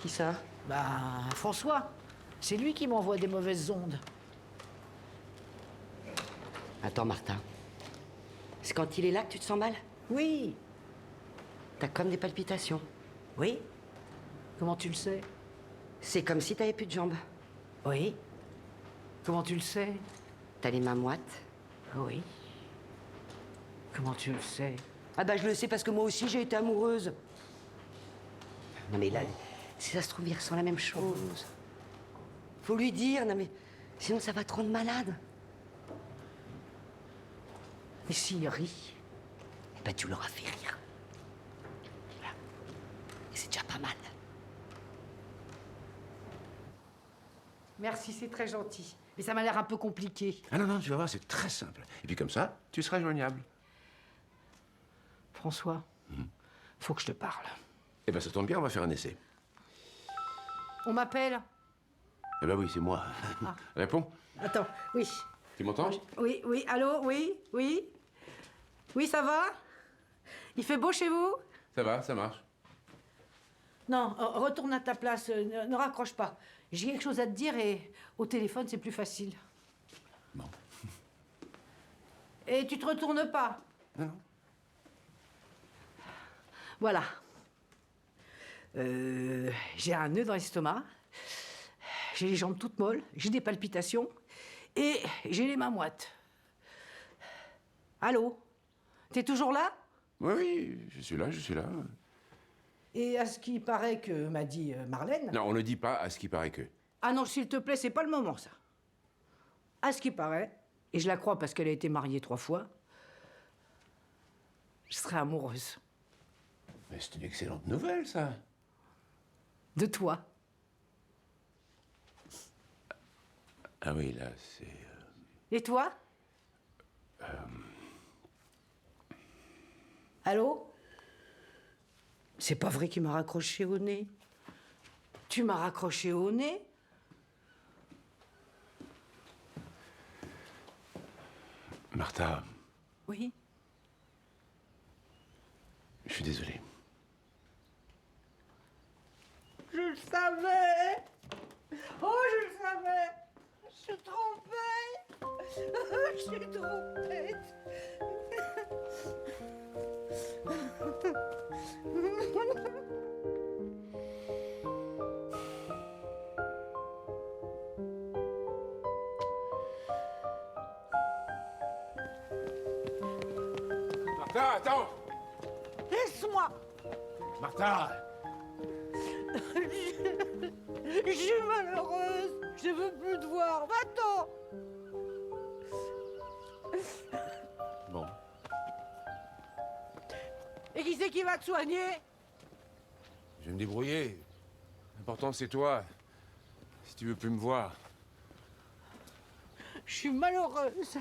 Qui ça? Bah, François. C'est lui qui m'envoie des mauvaises ondes. Attends, Martin. C'est quand il est là que tu te sens mal? Oui. T'as comme des palpitations. Oui. Comment tu le sais? C'est comme si t'avais plus de jambes. Oui. Comment tu le sais? T'as les mains moites. Oui. Comment tu le sais? Ah bah je le sais parce que moi aussi j'ai été amoureuse. Non mais là, si ça se trouve, il ressent la même chose. Faut lui dire, non mais sinon ça va te rendre malade. Et s'il rit, eh ben tu l'auras fait rire. Voilà. Et c'est déjà pas mal. Merci, c'est très gentil. Mais ça m'a l'air un peu compliqué. Ah non, tu vas voir, c'est très simple. Et puis comme ça, tu seras joignable. François, faut que je te parle. Eh ben ça tombe bien, on va faire un essai. On m'appelle? Eh ben oui, c'est moi. Ah. Réponds. Attends, oui. Tu m'entends? Oui, allô, oui. Oui, ça va? Il fait beau chez vous? Ça va, ça marche. Non, retourne à ta place, ne raccroche pas. J'ai quelque chose à te dire et au téléphone, c'est plus facile. Bon. Et tu te retournes pas? Non. Voilà. J'ai un nœud dans l'estomac, j'ai les jambes toutes molles, j'ai des palpitations et j'ai les mains moites. Allô? T'es toujours là? Oui, je suis là. Et à ce qui paraît que m'a dit Marlène... Non, on ne dit pas à ce qui paraît que. Ah non, s'il te plaît, c'est pas le moment, ça. À ce qui paraît, et je la crois parce qu'elle a été mariée 3 fois, je serai amoureuse. Mais c'est une excellente nouvelle, ça. De toi. Ah oui, là, c'est... Et toi? Allô? C'est pas vrai qu'il m'a raccroché au nez. Tu m'as raccroché au nez? Martha, Oui. je suis désolé. Je le savais! Oh, je le savais! Je suis trompée! Je suis trompée! Martha, attends! Laisse-moi! Martha! Je suis malheureuse! Je veux plus te voir! Va-t'en! Bon. Et qui c'est qui va te soigner? Je vais me débrouiller. L'important, c'est toi. Si tu veux plus me voir. Je suis malheureuse.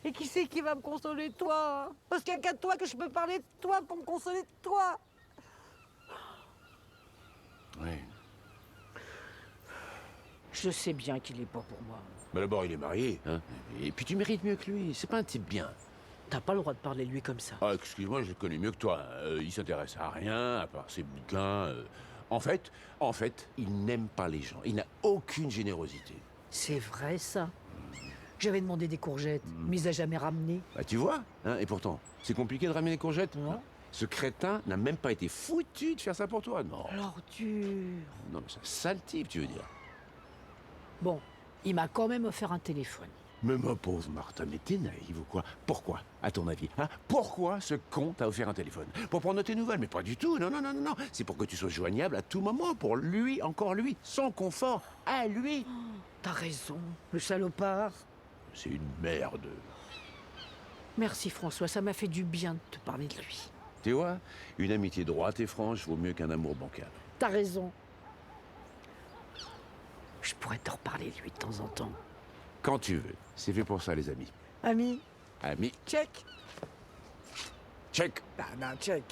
Et qui c'est qui va me consoler, toi? Parce qu'il n'y a qu'à toi que je peux parler de toi pour me consoler de toi. Oui. Je sais bien qu'il est pas pour moi. Mais d'abord, il est marié, hein. Et puis tu mérites mieux que lui. C'est pas un type bien. T'as pas le droit de parler de lui comme ça. Ah, excuse-moi, je le connais mieux que toi. Il s'intéresse à rien, à part ses bouquins. En fait, il n'aime pas les gens. Il n'a aucune générosité. C'est vrai, ça. J'avais demandé des courgettes, mais il a jamais ramené. Bah, tu vois, hein, et pourtant, c'est compliqué de ramener des courgettes. Non. Ce crétin n'a même pas été foutu de faire ça pour toi, non. L'ordure. Non, mais c'est un sale type, tu veux dire. Bon, il m'a quand même offert un téléphone. Mais ma pauvre Martha, mais t'es naïve ou quoi? Pourquoi, à ton avis, hein? Pourquoi ce con t'a offert un téléphone? Pour prendre tes nouvelles? Mais pas du tout, non. C'est pour que tu sois joignable à tout moment, pour lui, encore lui, son confort, à lui. Oh, t'as raison, le salopard. C'est une merde. Merci François, ça m'a fait du bien de te parler de lui. Tu vois, une amitié droite et franche vaut mieux qu'un amour bancal. T'as raison. pourrais te reparler de lui de temps en temps. Quand tu veux. C'est fait pour ça, les amis. Ami, Amis, check. check, Non, check.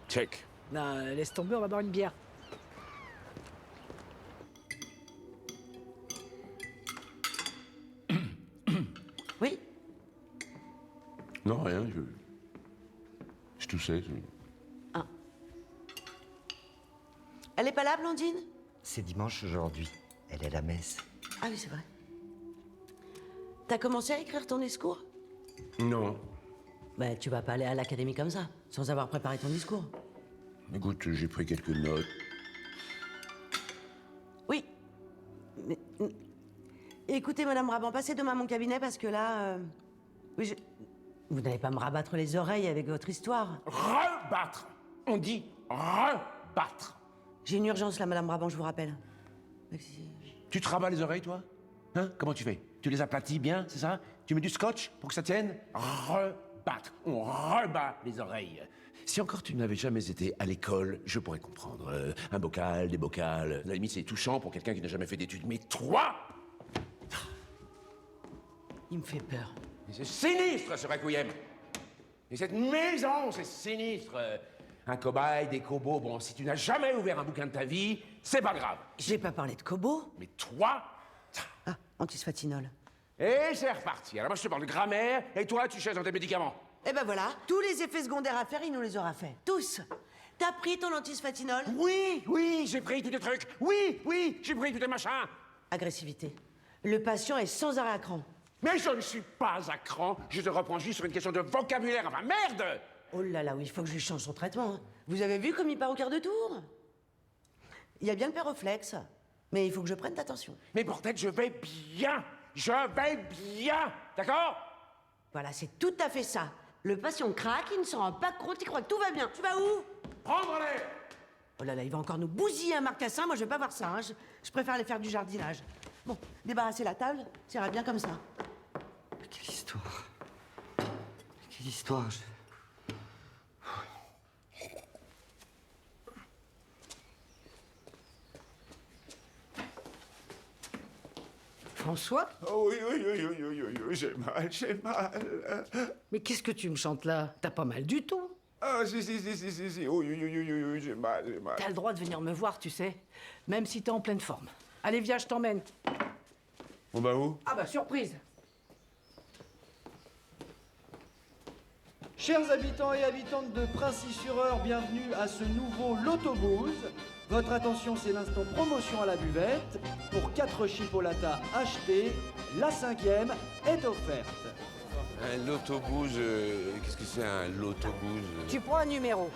check. Non, laisse tomber, on va boire une bière. Oui. Non, rien, je toussais. Elle est pas là, Blandine? C'est dimanche aujourd'hui. Elle est à la messe. Ah oui, c'est vrai. T'as commencé à écrire ton discours? Non. Ben, tu vas pas aller à l'académie comme ça, sans avoir préparé ton discours. Écoute, j'ai pris quelques notes. Oui. Mais, écoutez, Madame Brabant, passez demain à mon cabinet parce que là... Oui, vous n'allez pas me rabattre les oreilles avec votre histoire. Rebattre. On dit rebattre. J'ai une urgence là, Madame Brabant, je vous rappelle. Tu te rabats les oreilles, toi? Hein? Comment tu fais? Tu les aplatis bien, c'est ça? Tu mets du scotch pour que ça tienne? Rebattre. On rebat les oreilles. Si encore tu n'avais jamais été à l'école, je pourrais comprendre. Un bocal, des bocals. À la limite, c'est touchant pour quelqu'un qui n'a jamais fait d'études. Mais toi! Il me fait peur. Mais c'est sinistre, ce requiem! Et cette maison, c'est sinistre! Un cobaye, des cobos, bon, si tu n'as jamais ouvert un bouquin de ta vie, c'est pas grave. J'ai pas parlé de Kobo. Mais toi... Ah, antisphatinol. Et c'est reparti. Alors moi, je te parle de grammaire, et toi, tu cherches dans tes médicaments. Eh ben voilà, tous les effets secondaires à faire, il nous les aura fait. Tous. T'as pris ton antisphatinol? Oui, j'ai pris tous les trucs. Oui, j'ai pris tous les machins. Agressivité. Le patient est sans arrêt à cran. Mais je ne suis pas à cran. Je te reprends juste sur une question de vocabulaire. Enfin, merde! Oh là là, oui, il faut que je lui change son traitement. Hein. Vous avez vu comme il part au quart de tour? Il y a bien le péroflex, mais il faut que je prenne attention. Mais bordel, je vais bien. D'accord? Voilà, c'est tout à fait ça. Le patient craque, il ne s'en rend pas compte, il croit que tout va bien. Tu vas où? Prendre-les! Oh là là, il va encore nous bousiller un marcassin. Moi, je vais pas voir ça. Hein. Je préfère aller faire du jardinage. Bon, débarrasser la table, ça ira bien comme ça. Quelle histoire. Quelle histoire. François? Oh oui, j'ai mal. Mais qu'est-ce que tu me chantes là? T'as pas mal du tout. Ah, si, oui, j'ai mal. T'as le droit de venir me voir, tu sais. Même si t'es en pleine forme. Allez, viens, je t'emmène. On va où? Ah bah, surprise. Chers habitants et habitantes de Princy-sur-Eure, bienvenue à ce nouveau Lotobooze. Votre attention, c'est l'instant promotion à la buvette. Pour 4 chipolatas achetés, la 5e est offerte. Un lotobooze, qu'est-ce que c'est un lotobooze? Tu prends un numéro.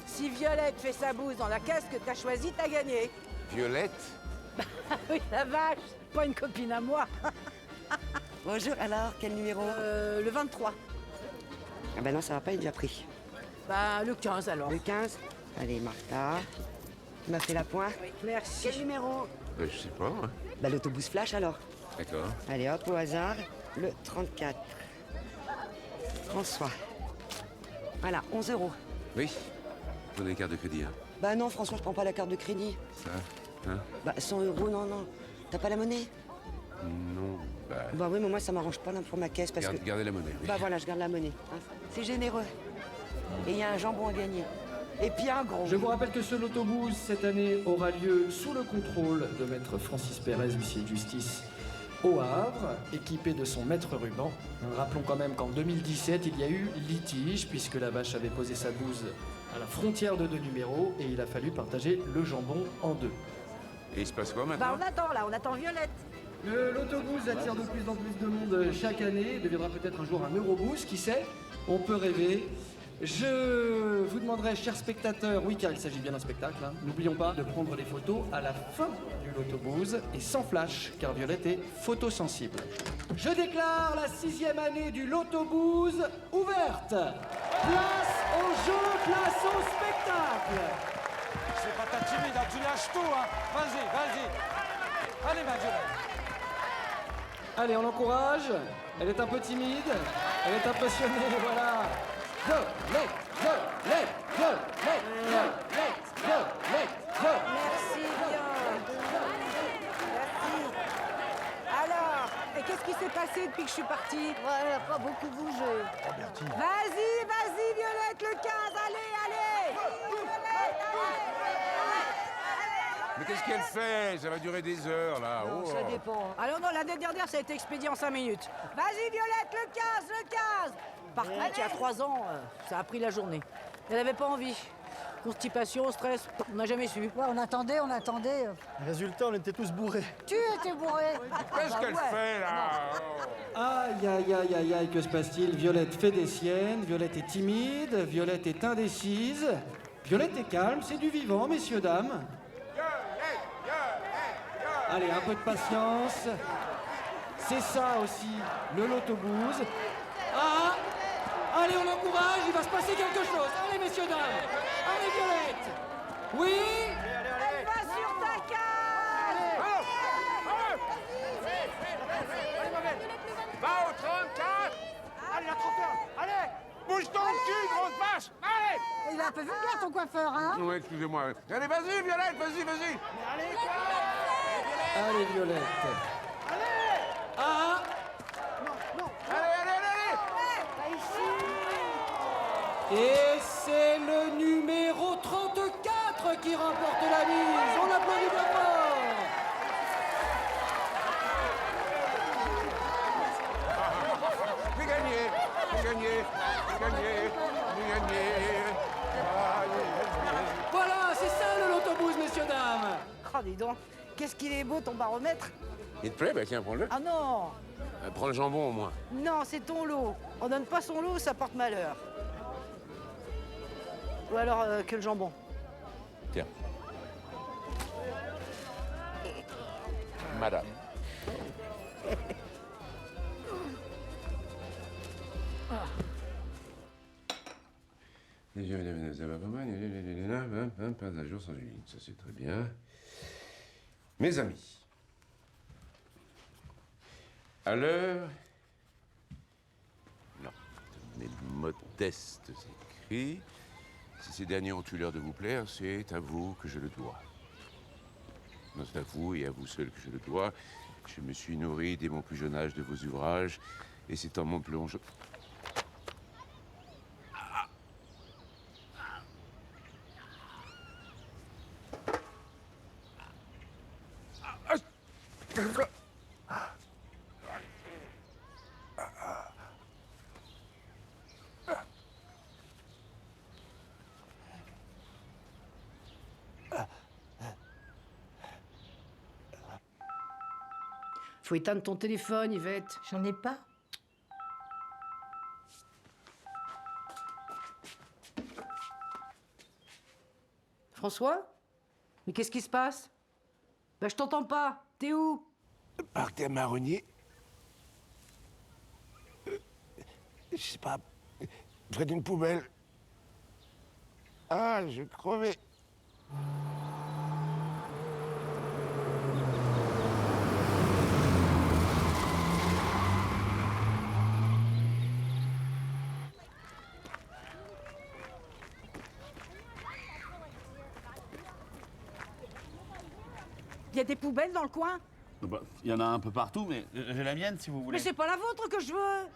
Si Violette fait sa bouse dans la caisse que t'as choisie, t'as gagné. Violette? Oui, la vache, pas une copine à moi. Bonjour, alors, quel numéro? Le 23. Ah ben non, ça va pas, il est déjà pris. Bah, le 15 alors. Le 15? Allez, Martha. Tu m'as fait la pointe? Oui, merci. Quel numéro? Je sais pas, hein. Bah, l'autobus flash alors. D'accord. Allez, hop, au hasard. Le 34. François. Voilà, 11 €. Oui. Prenez une carte de crédit, hein. Bah non, François, je prends pas la carte de crédit. Ça, hein? Bah, 100 €, non. T'as pas la monnaie? Non, bah... Bah oui, mais moi, ça m'arrange pas là, pour ma caisse parce que... Gardez la monnaie, oui. Bah voilà, je garde la monnaie. Hein. C'est généreux. Et il y a un jambon à gagner. Et puis un gros. Je vous rappelle que ce Lotobooze, cette année, aura lieu sous le contrôle de maître Francis Pérez, huissier de justice, au Havre, équipé de son maître ruban. Rappelons quand même qu'en 2017, il y a eu litige, puisque la vache avait posé sa bouse à la frontière de 2 numéros, et il a fallu partager le jambon en 2. Et il se passe quoi Bah, maintenant? on attend Violette. Le Lotobooze attire de plus en plus de monde chaque année, deviendra peut-être un jour un Eurobooze, qui sait? On peut rêver. Je vous demanderai, chers spectateurs, oui car il s'agit bien d'un spectacle, hein, n'oublions pas de prendre les photos à la fin du Lotobooze et sans flash, car Violette est photosensible. Je déclare la 6e année du Lotobooze ouverte. Place au jeu, place au spectacle. C'est pas ta timide, hein, tu lâches tout, hein. Vas-y. Allez, ma Violette. Allez, on l'encourage. Elle est un peu timide, elle est impressionnée, voilà. Violette. Merci bien. passé depuis que je suis partie? Ouais, elle a pas beaucoup bougé. Vas-y, vas-y, Violette, le 15, allez! Mais qu'est-ce qu'elle fait? Ça va durer des heures, là. Non, Oh. ça dépend. Alors non, l'année dernière, ça a été expédié en 5 minutes. Vas-y, Violette, le 15, le 15! Par contre, il y a 3 ans, ça a pris la journée. Elle n'avait pas envie. Constipation, stress, on n'a jamais su. Ouais, on attendait. Résultat, on était tous bourrés. Tu étais bourré. Qu'est-ce qu'elle fait, là? Aïe, aïe, aïe, aïe, aïe, que se passe-t-il? Violette fait des siennes, Violette est timide, Violette est indécise. Violette est calme, c'est du vivant, messieurs, dames. Allez, un peu de patience. C'est ça aussi, le loto-booze. Ah! Allez, on encourage, il va se passer quelque chose. Allez, messieurs, dames. Allez, Violette. Oui? Elle va sur ta case! Va au 34! Allez, la 31! Allez! Bouge ton cul, grosse vache! Allez! Il est un peu vulgaire, ton coiffeur, hein? Oui, excusez-moi. Allez, vas-y, Violette, vas-y! Allez, Violette. Allez! Ah! Allez! Et c'est le numéro 34 qui remporte la mise. On applaudit bien fort. J'ai gagné! Voilà, c'est ça le loto-booze, messieurs, dames. Oh, dis donc, qu'est-ce qu'il est beau ton baromètre? Il te plaît? Bah tiens, prends-le. Ah non! Prends le jambon, au moins. Non, c'est ton lot. On donne pas son lot, ça porte malheur. Ou alors que le jambon. Tiens. Madame. Ça va pas mal. Pas un jour sans Julie. Ça, c'est très bien. Mes amis. À l'heure. Non. De mes modestes écrits. Si ces derniers ont eu l'air de vous plaire, c'est à vous que je le dois. Non, c'est à vous et à vous seul que je le dois. Je me suis nourri dès mon plus jeune âge de vos ouvrages, et c'est en mon plonge. Faut éteindre ton téléphone, Yvette. J'en ai pas. François? Mais qu'est-ce qui se passe? Bah, je t'entends pas. T'es où? Parc des Marronniers. Je sais pas. Près d'une poubelle. Ah, je crevais. Il y a des poubelles dans le coin? Il y en a un peu partout, mais j'ai la mienne si vous voulez. Mais c'est pas la vôtre que je veux!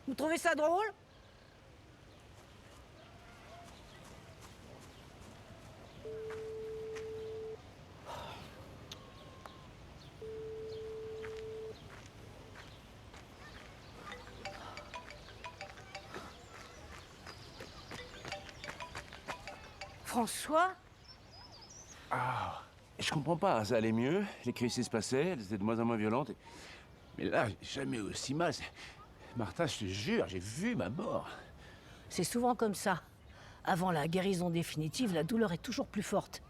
Vous trouvez ça drôle? François? Ah, je comprends pas, ça allait mieux, les crises se passaient, elles étaient de moins en moins violentes. Mais là, jamais aussi mal. Martha, je te jure, j'ai vu ma mort. C'est souvent comme ça. Avant la guérison définitive, la douleur est toujours plus forte.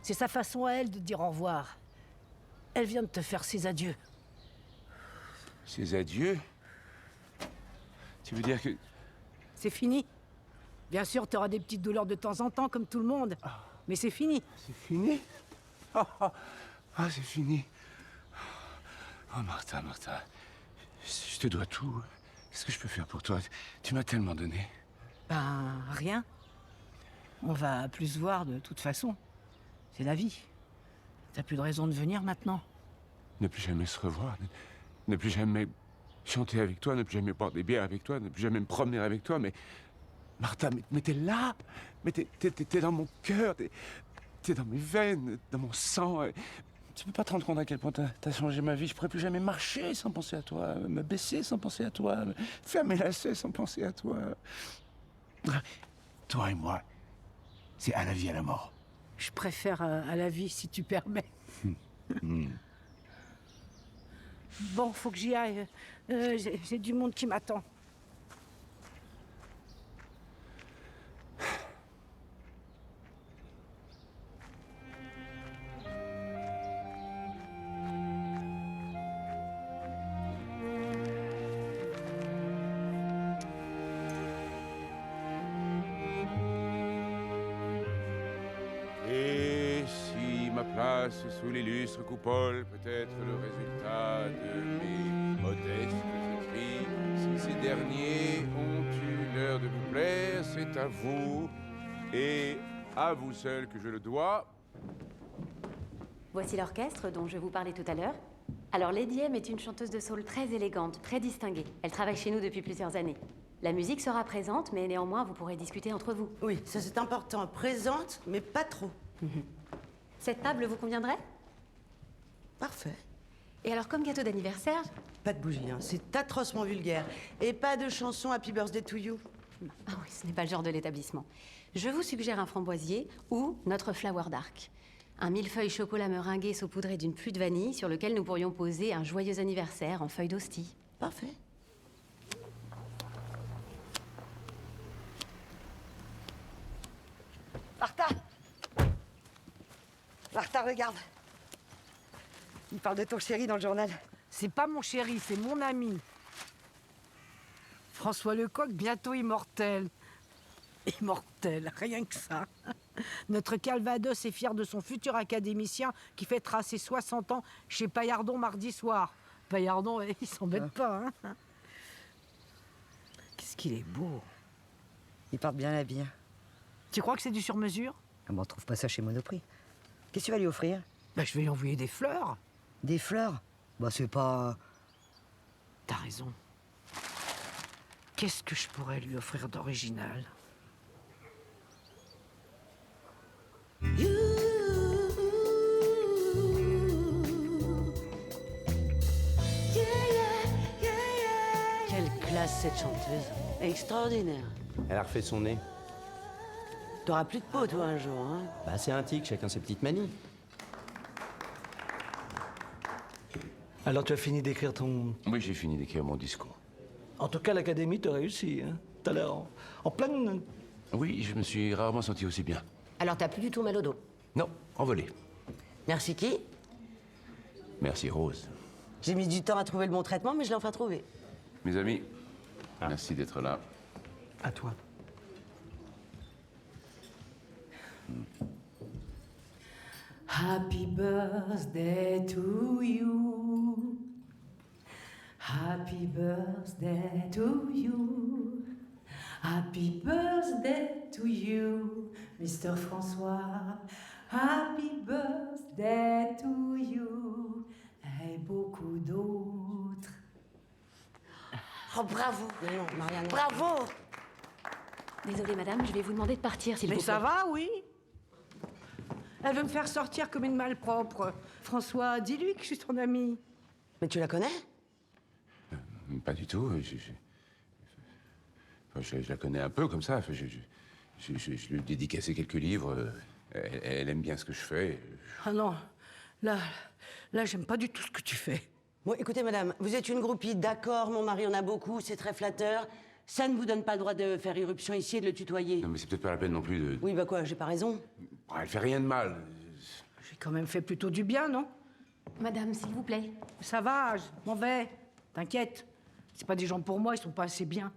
C'est sa façon à elle de dire au revoir. Elle vient de te faire ses adieux. Ses adieux? Tu veux dire que... C'est fini. Bien sûr, tu auras des petites douleurs de temps en temps, comme tout le monde. Mais c'est fini. C'est fini? Ah, c'est fini. Oh, Martha, je te dois tout. Qu'est-ce que je peux faire pour toi? Tu m'as tellement donné. Ben, rien. On va plus se voir de toute façon. C'est la vie. T'as plus de raison de venir maintenant. Ne plus jamais se revoir, ne plus jamais chanter avec toi, ne plus jamais boire des bières avec toi, ne plus jamais me promener avec toi, mais... Martha, mais t'es là! Mais t'es dans mon cœur, t'es dans mes veines, dans mon sang. Tu peux pas te rendre compte à quel point t'as changé ma vie. Je pourrais plus jamais marcher sans penser à toi, me baisser sans penser à toi, faire mes lacets sans penser à toi. Toi et moi, c'est à la vie, à la mort. Je préfère à la vie, si tu permets. Bon, faut que j'y aille. J'ai du monde qui m'attend. Et si ma place sous l'illustre coupole peut être le résultat de mes modestes écrits, si ces derniers ont eu l'heure de vous plaire, c'est à vous et à vous seul que je le dois. Voici l'orchestre dont je vous parlais tout à l'heure. Alors, Lady M est une chanteuse de soul très élégante, très distinguée. Elle travaille chez nous depuis plusieurs années. La musique sera présente, mais néanmoins, vous pourrez discuter entre vous. Oui, ça c'est important. Présente, mais pas trop. Cette table vous conviendrait? Parfait. Et alors, comme gâteau d'anniversaire... Pas de bougie, hein. C'est atrocement vulgaire. Et pas de chanson Happy Birthday to You. Ah oui, ce n'est pas le genre de l'établissement. Je vous suggère un framboisier ou notre flower dark. Un millefeuille chocolat meringué saupoudré d'une pluie de vanille sur lequel nous pourrions poser un joyeux anniversaire en feuilles d'hostie. Parfait. Martha! Martha, regarde. Il parle de ton chéri dans le journal. C'est pas mon chéri, c'est mon ami. François Lecoq, bientôt immortel. Immortel, rien que ça. Notre Calvados est fier de son futur académicien qui fêtera ses 60 ans chez Paillardon mardi soir. Paillardon, il s'embête pas, hein. Qu'est-ce qu'il est beau. Il porte bien la bière. Tu crois que c'est du sur-mesure? Ah bon, on trouve pas ça chez Monoprix. Qu'est-ce que tu vas lui offrir? Bah, je vais lui envoyer des fleurs. Des fleurs? Bah, c'est pas... T'as raison. Qu'est-ce que je pourrais lui offrir d'original? Quelle classe cette chanteuse. Extraordinaire. Elle a refait son nez. T'auras plus de peau, toi, un jour, hein? Bah, c'est un tic, chacun ses petites manies. Alors tu as fini d'écrire ton... Oui, j'ai fini d'écrire mon discours. En tout cas, l'académie te réussit, hein. T'as l'air en pleine... Oui, je me suis rarement senti aussi bien. Alors t'as plus du tout mal au dos? Non, envolé. Merci qui? Merci Rose. J'ai mis du temps à trouver le bon traitement, mais je l'ai enfin trouvé. Mes amis, merci d'être là. À toi. Happy birthday to you. Happy birthday to you. Happy birthday to you, Mr. François. Happy birthday to you. Et beaucoup d'autres. Oh, bravo. Marianne. Bravo. Désolée, madame, je vais vous demander de partir, s'il vous plaît. Mais ça va, oui. Elle veut me faire sortir comme une malpropre. François, dis-lui que je suis ton ami. Mais tu la connais? Pas du tout. Je la connais un peu comme ça. Je lui ai dédicacé quelques livres. Elle aime bien ce que je fais. Ah non, là, j'aime pas du tout ce que tu fais. Bon, écoutez, madame, vous êtes une groupie, d'accord, mon mari en a beaucoup, c'est très flatteur. Ça ne vous donne pas le droit de faire irruption ici et de le tutoyer. Non, mais c'est peut-être pas la peine non plus de... Oui, bah quoi, j'ai pas raison? Elle fait rien de mal. J'ai quand même fait plutôt du bien, non? Madame, s'il vous plaît. Ça va, je m'en vais. T'inquiète. C'est pas des gens pour moi, ils sont pas assez bien.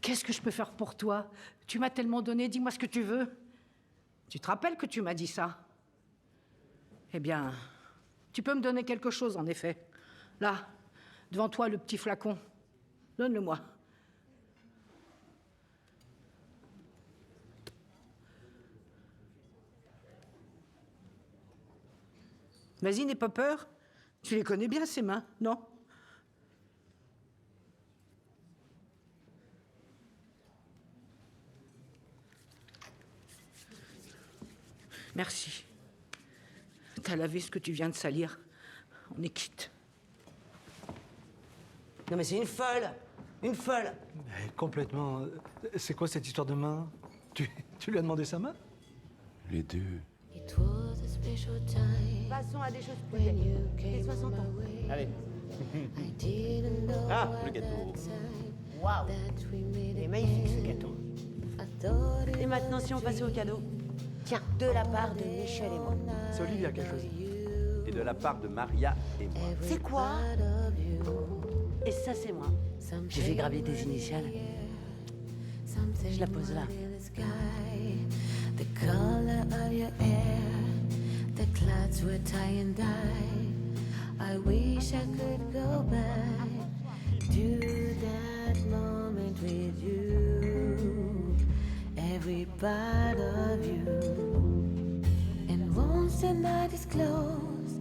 Qu'est-ce que je peux faire pour toi? Tu m'as tellement donné, dis-moi ce que tu veux. Tu te rappelles que tu m'as dit ça? Eh bien, tu peux me donner quelque chose, en effet. Là, devant toi, le petit flacon. Donne-le-moi. Vas-y, n'aie pas peur. Tu les connais bien, ces mains, non? Merci. T'as lavé ce que tu viens de salir. On est quitte. Non mais c'est une folle. Une folle. Complètement. C'est quoi cette histoire de main? Tu lui as demandé sa main? Les deux. Passons à des choses plus vieilles. Les 60 ans. Allez. Ah, le gâteau. Waouh. Il est magnifique ce gâteau. Et maintenant, si on passait au cadeau? Tiens, de la part de Michel et moi. C'est Olivia qui a choisi. Et de la part de Maria et moi. C'est quoi? Et ça, c'est moi. J'ai fait graver tes initiales. Je la pose là. The color of your hair, the clouds were tie and dye. I wish I could go back to that moment with you, every part of you. And once the night is closed,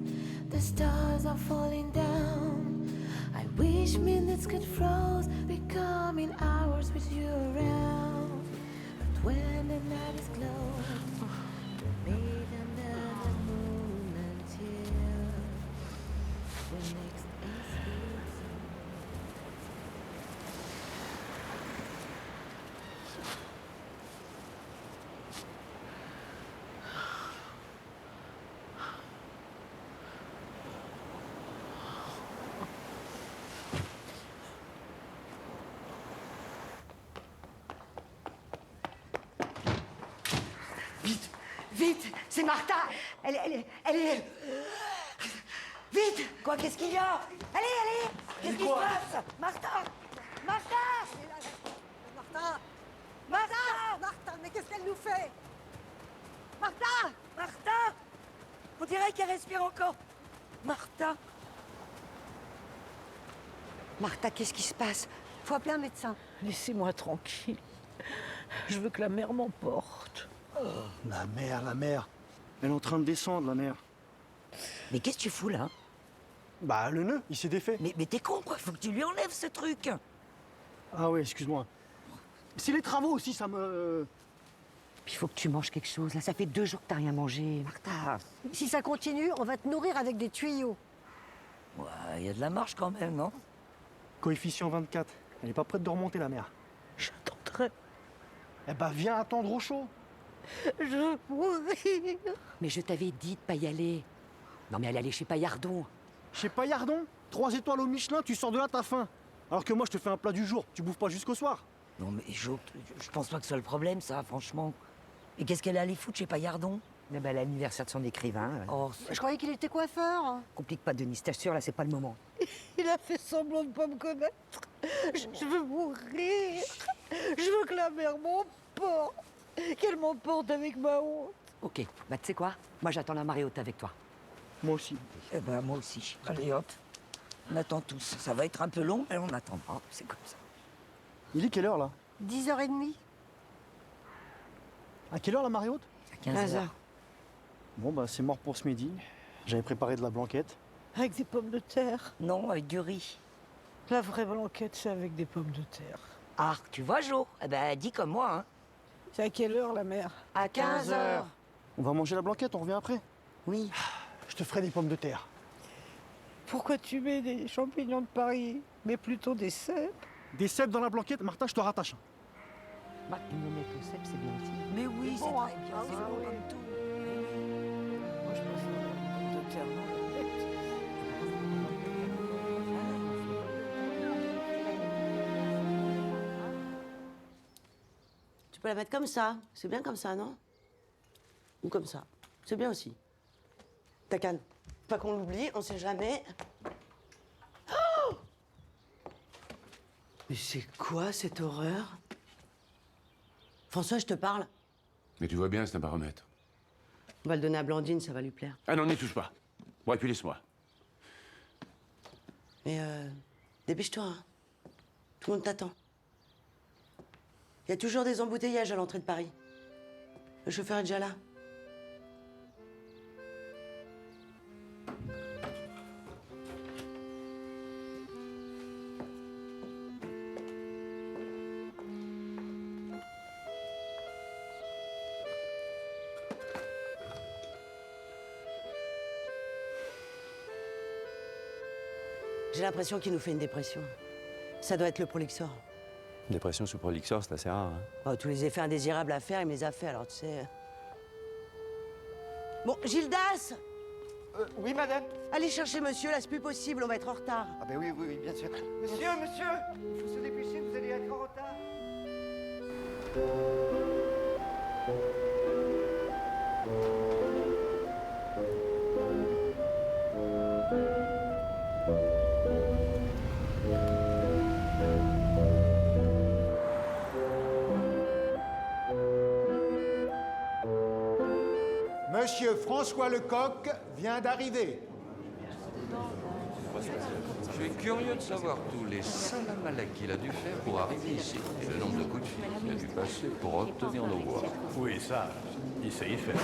the stars are falling down. I wish minutes could froze, becoming hours with you around. But when the night is closed, we meet under the moon until the next instant. Vite, vite, c'est Martha. Elle est... Vite. Quoi, qu'est-ce qu'il y a? Allez, qu'est-ce qui se passe? Martha! Martha! Martha! Martha! Martha, mais qu'est-ce qu'elle nous fait? Martha! Martha! On dirait qu'elle respire encore. Martha! Martha, qu'est-ce qui se passe? Faut appeler un médecin. Laissez-moi tranquille. Je veux que la mère m'emporte. La mère. Elle est en train de descendre, la mère. Mais qu'est-ce que tu fous là? Bah, le nœud, il s'est défait. Mais t'es con, quoi. Faut que tu lui enlèves ce truc. Ah ouais, excuse-moi. C'est les travaux aussi, ça me... Puis il faut que tu manges quelque chose. Là, ça fait 2 jours que t'as rien mangé, Martha. Si ça continue, on va te nourrir avec des tuyaux. Ouais, il y a de la marche quand même, non? Coefficient 24. Elle est pas prête de remonter, la mère. J'attendrai. Eh bah, viens attendre au chaud. Je veux mourir. Mais je t'avais dit de pas y aller. Non, mais elle est allée chez Paillardon. Chez Paillardon, 3 étoiles au Michelin, tu sors de là, t'as faim. Alors que moi, je te fais un plat du jour. Tu bouffes pas jusqu'au soir. Non, mais je pense pas que ce soit le problème, ça, franchement. Et qu'est-ce qu'elle est allée foutre chez Paillardon? Eh ben, l'anniversaire de son écrivain. Oh, je croyais qu'il était coiffeur. Complique pas, Denis, t'assure, là, c'est pas le moment. Il a fait semblant de pas me connaître. Je veux mourir. Je veux que la mère m'emporte. Qu'elle m'emporte avec ma honte. Ok, bah tu sais quoi? Moi, j'attends la marée haute avec toi. Moi aussi. Eh ben, moi aussi. Allez, hop. On attend tous. Ça va être un peu long, mais on attendra. C'est comme ça. Il est quelle heure, là? 10h30. À quelle heure, la marée haute? À 15h. Bon, bah, c'est mort pour ce midi. J'avais préparé de la blanquette. Avec des pommes de terre. Non, avec du riz. La vraie blanquette, c'est avec des pommes de terre. Ah, tu vois, Jo? Eh ben, dis comme moi, hein. C'est à quelle heure, la mère? À 15h. On va manger la blanquette, on revient après? Oui. Je te ferai des pommes de terre. Pourquoi tu mets des champignons de Paris, mais plutôt des cèpes? Des cèpes dans la blanquette, Martha, je te rattache. Nous mettre le cèpe, c'est bien aussi. Mais oui, c'est bon, très bien. ah C'est oui, bon oui. comme tout. Moi, je préfère les pommes de terre blanquette. Tu peux la mettre comme ça. C'est bien comme ça, non? Ou comme ça. C'est bien aussi. Ta canne. Pas qu'on l'oublie, on sait jamais. Oh! Mais c'est quoi cette horreur? François, je te parle. Mais tu vois bien, c'est un baromètre. On va le donner à Blandine, ça va lui plaire. Ah non, n'y touche pas. Bon, et puis laisse-moi. Mais dépêche-toi, hein. Tout le monde t'attend. Il y a toujours des embouteillages à l'entrée de Paris. Le chauffeur est déjà là. J'ai l'impression qu'il nous fait une dépression. Ça doit être le Prolixor. Dépression sous Prolixor, c'est assez rare. Hein. Oh, tous les effets indésirables à faire, il me les a fait, alors tu sais. Bon, Gildas! Oui, madame? Allez chercher monsieur, là, c'est plus possible, on va être en retard. Ah ben oui, bien sûr. Monsieur, il faut se dépêcher, vous allez être en retard. Monsieur François Lecoq vient d'arriver. Je suis curieux de savoir tous les salamalek qu'il a dû faire pour arriver ici et le nombre de coups de fil qu'il a dû passer pour obtenir nos voix. Oui, ça, il sait y faire.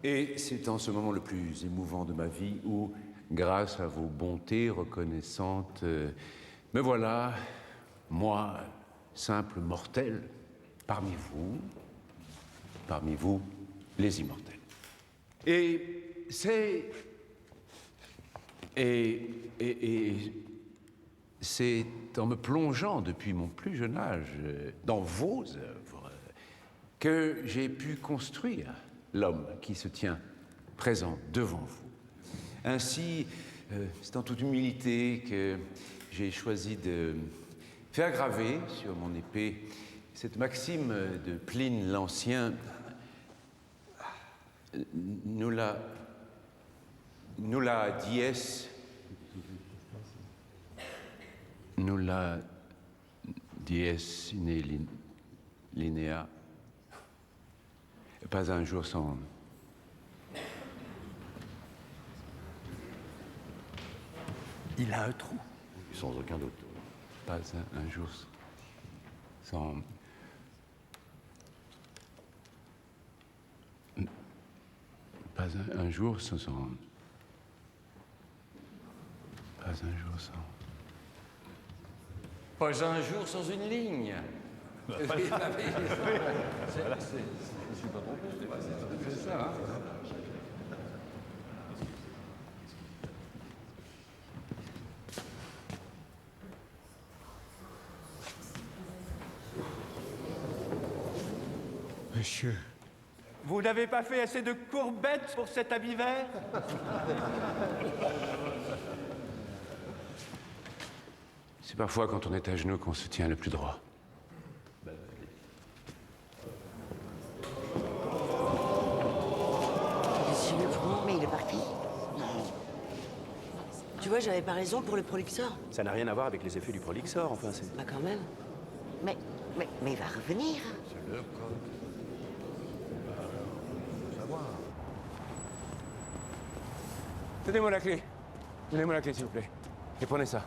Et c'est en ce moment le plus émouvant de ma vie où, grâce à vos bontés reconnaissantes, me voilà, moi, simple mortel, parmi vous, les immortels. Et c'est... Et c'est en me plongeant depuis mon plus jeune âge dans vos œuvres que j'ai pu construire l'homme qui se tient présent devant vous. Ainsi, c'est en toute humilité que j'ai choisi de faire graver sur mon épée cette maxime de Pline l'Ancien. Nulla dies sine linea. Pas un jour sans... Il a un trou. Sans aucun doute. Pas un jour sans... Pas un jour sans... Pas un jour sans... Pas un jour sans une ligne. Bah, Oui, voilà. bah oui. Voilà. Je ne suis pas trompé, c'est ça. Hein. Monsieur. Vous n'avez pas fait assez de courbettes pour cet habit vert? C'est parfois quand on est à genoux qu'on se tient le plus droit. Monsieur le Front, mais il est parti. Tu vois, j'avais pas raison pour le Prolixor. Ça n'a rien à voir avec les effets du Prolixor, enfin, c'est... Bah quand même. Mais il va revenir. C'est le code. Donnez-moi la clé. Donnez-moi la clé, s'il vous plaît. Et prenez ça.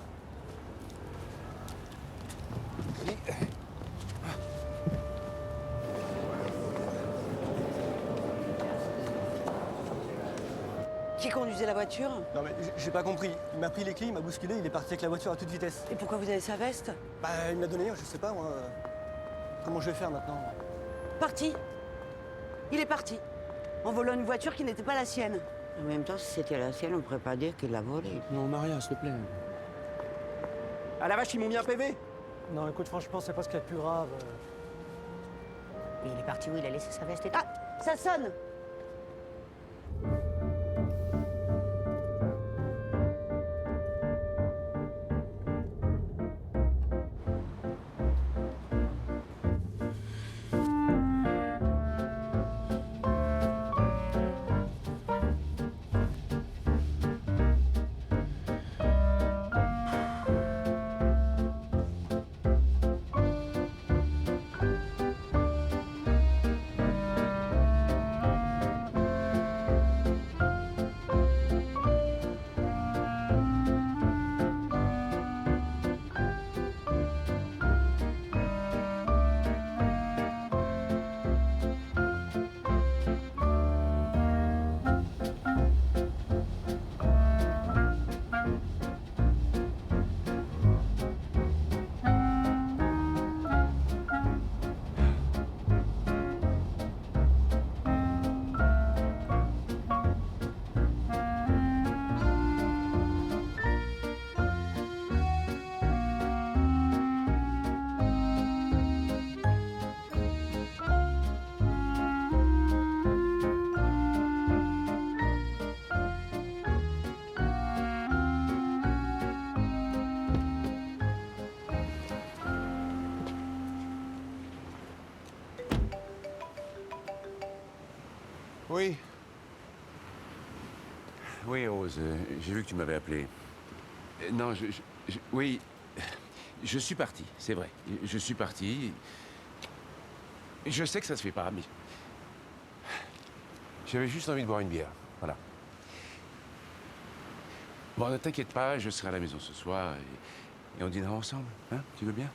Qui conduisait la voiture? Non mais j'ai pas compris. Il m'a pris les clés, il m'a bousculé, il est parti avec la voiture à toute vitesse. Et pourquoi vous avez sa veste? Bah il me l'a donné, je sais pas moi. Comment je vais faire maintenant? Parti. Il est parti. En volant une voiture qui n'était pas la sienne. En même temps, si c'était la sienne, on ne pourrait pas dire qu'il l'a volée. Non, Maria, s'il te plaît. Ah la vache, ils m'ont mis un PV. Non écoute, franchement, c'est pas ce qu'il y a de plus grave. Mais il est parti où il a laissé sa veste et tout. Ah, ça sonne. Oui. Oui, Rose, j'ai vu que tu m'avais appelé. Non, oui, je suis parti, c'est vrai. Je suis parti. Je sais que ça se fait pas, mais... J'avais juste envie de boire une bière, voilà. Bon, ne t'inquiète pas, je serai à la maison ce soir et on dînera ensemble, hein? Tu veux bien?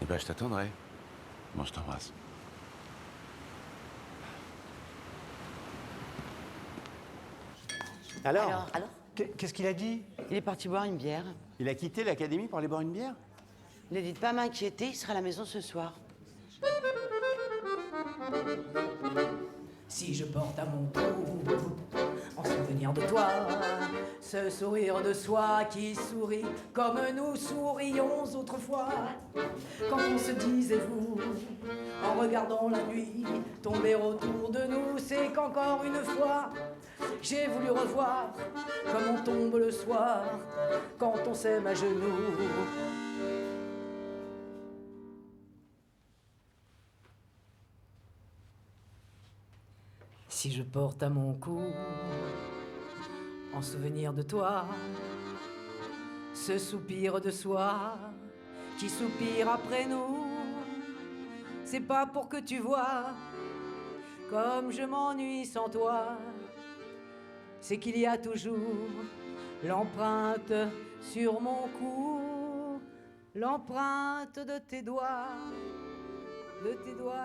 Eh ben, je t'attendrai. Bon, je t'embrasse. Alors Qu'est-ce qu'il a dit? Il est parti boire une bière. Il a quitté l'académie pour aller boire une bière? Ne dites pas m'inquiéter, il sera à la maison ce soir. Si je porte à mon cou, en souvenir de toi, ce sourire de soi qui sourit comme nous sourions autrefois. Quand on se disait vous, en regardant la nuit tomber autour de nous, c'est qu'encore une fois, j'ai voulu revoir comme on tombe le soir quand on s'aime à genoux. Si je porte à mon cou, en souvenir de toi, ce soupir de soi qui soupire après nous, c'est pas pour que tu vois comme je m'ennuie sans toi, c'est qu'il y a toujours l'empreinte sur mon cou, l'empreinte de tes doigts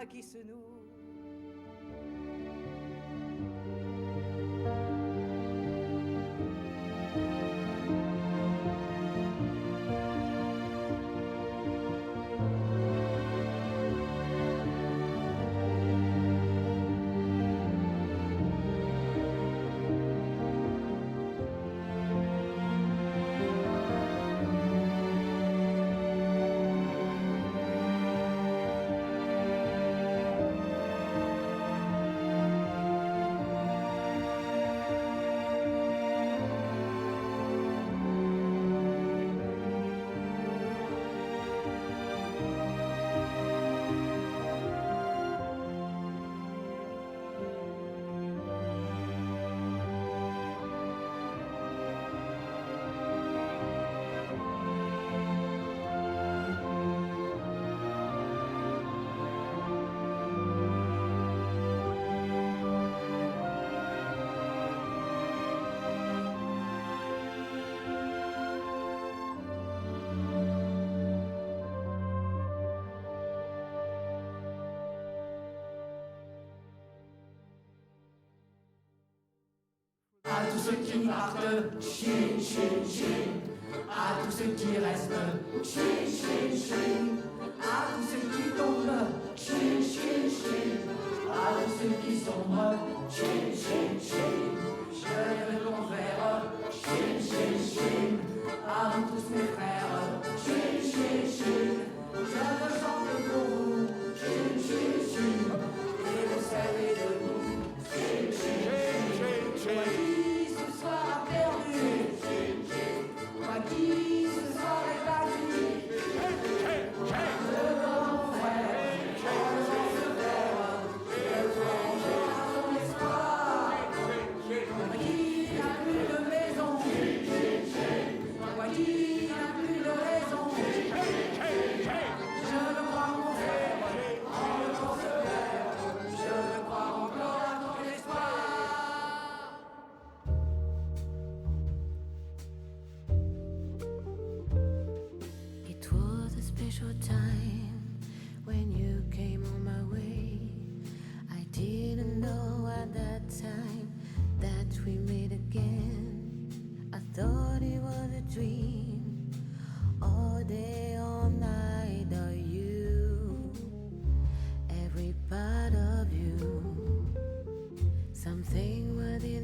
qui se nouent. À tous ceux qui partent, chin, chin, chin. À tous ceux qui restent, chin, chin, chin. À tous ceux qui tombent, chin, chin, chin. À tous ceux qui sombrent, chin, chin, chin. Je lève mon verre, chin, chin, chin. À vous tous mes frères, chin, chin, chin. Je me chante pour vous, chin, chin, chin. Et vous savez de nous, chin, chin, chin, chin. Time when you came on my way, I didn't know at that time that we meet again. I thought it was a dream, all day, all night. Are you, every part of you, something within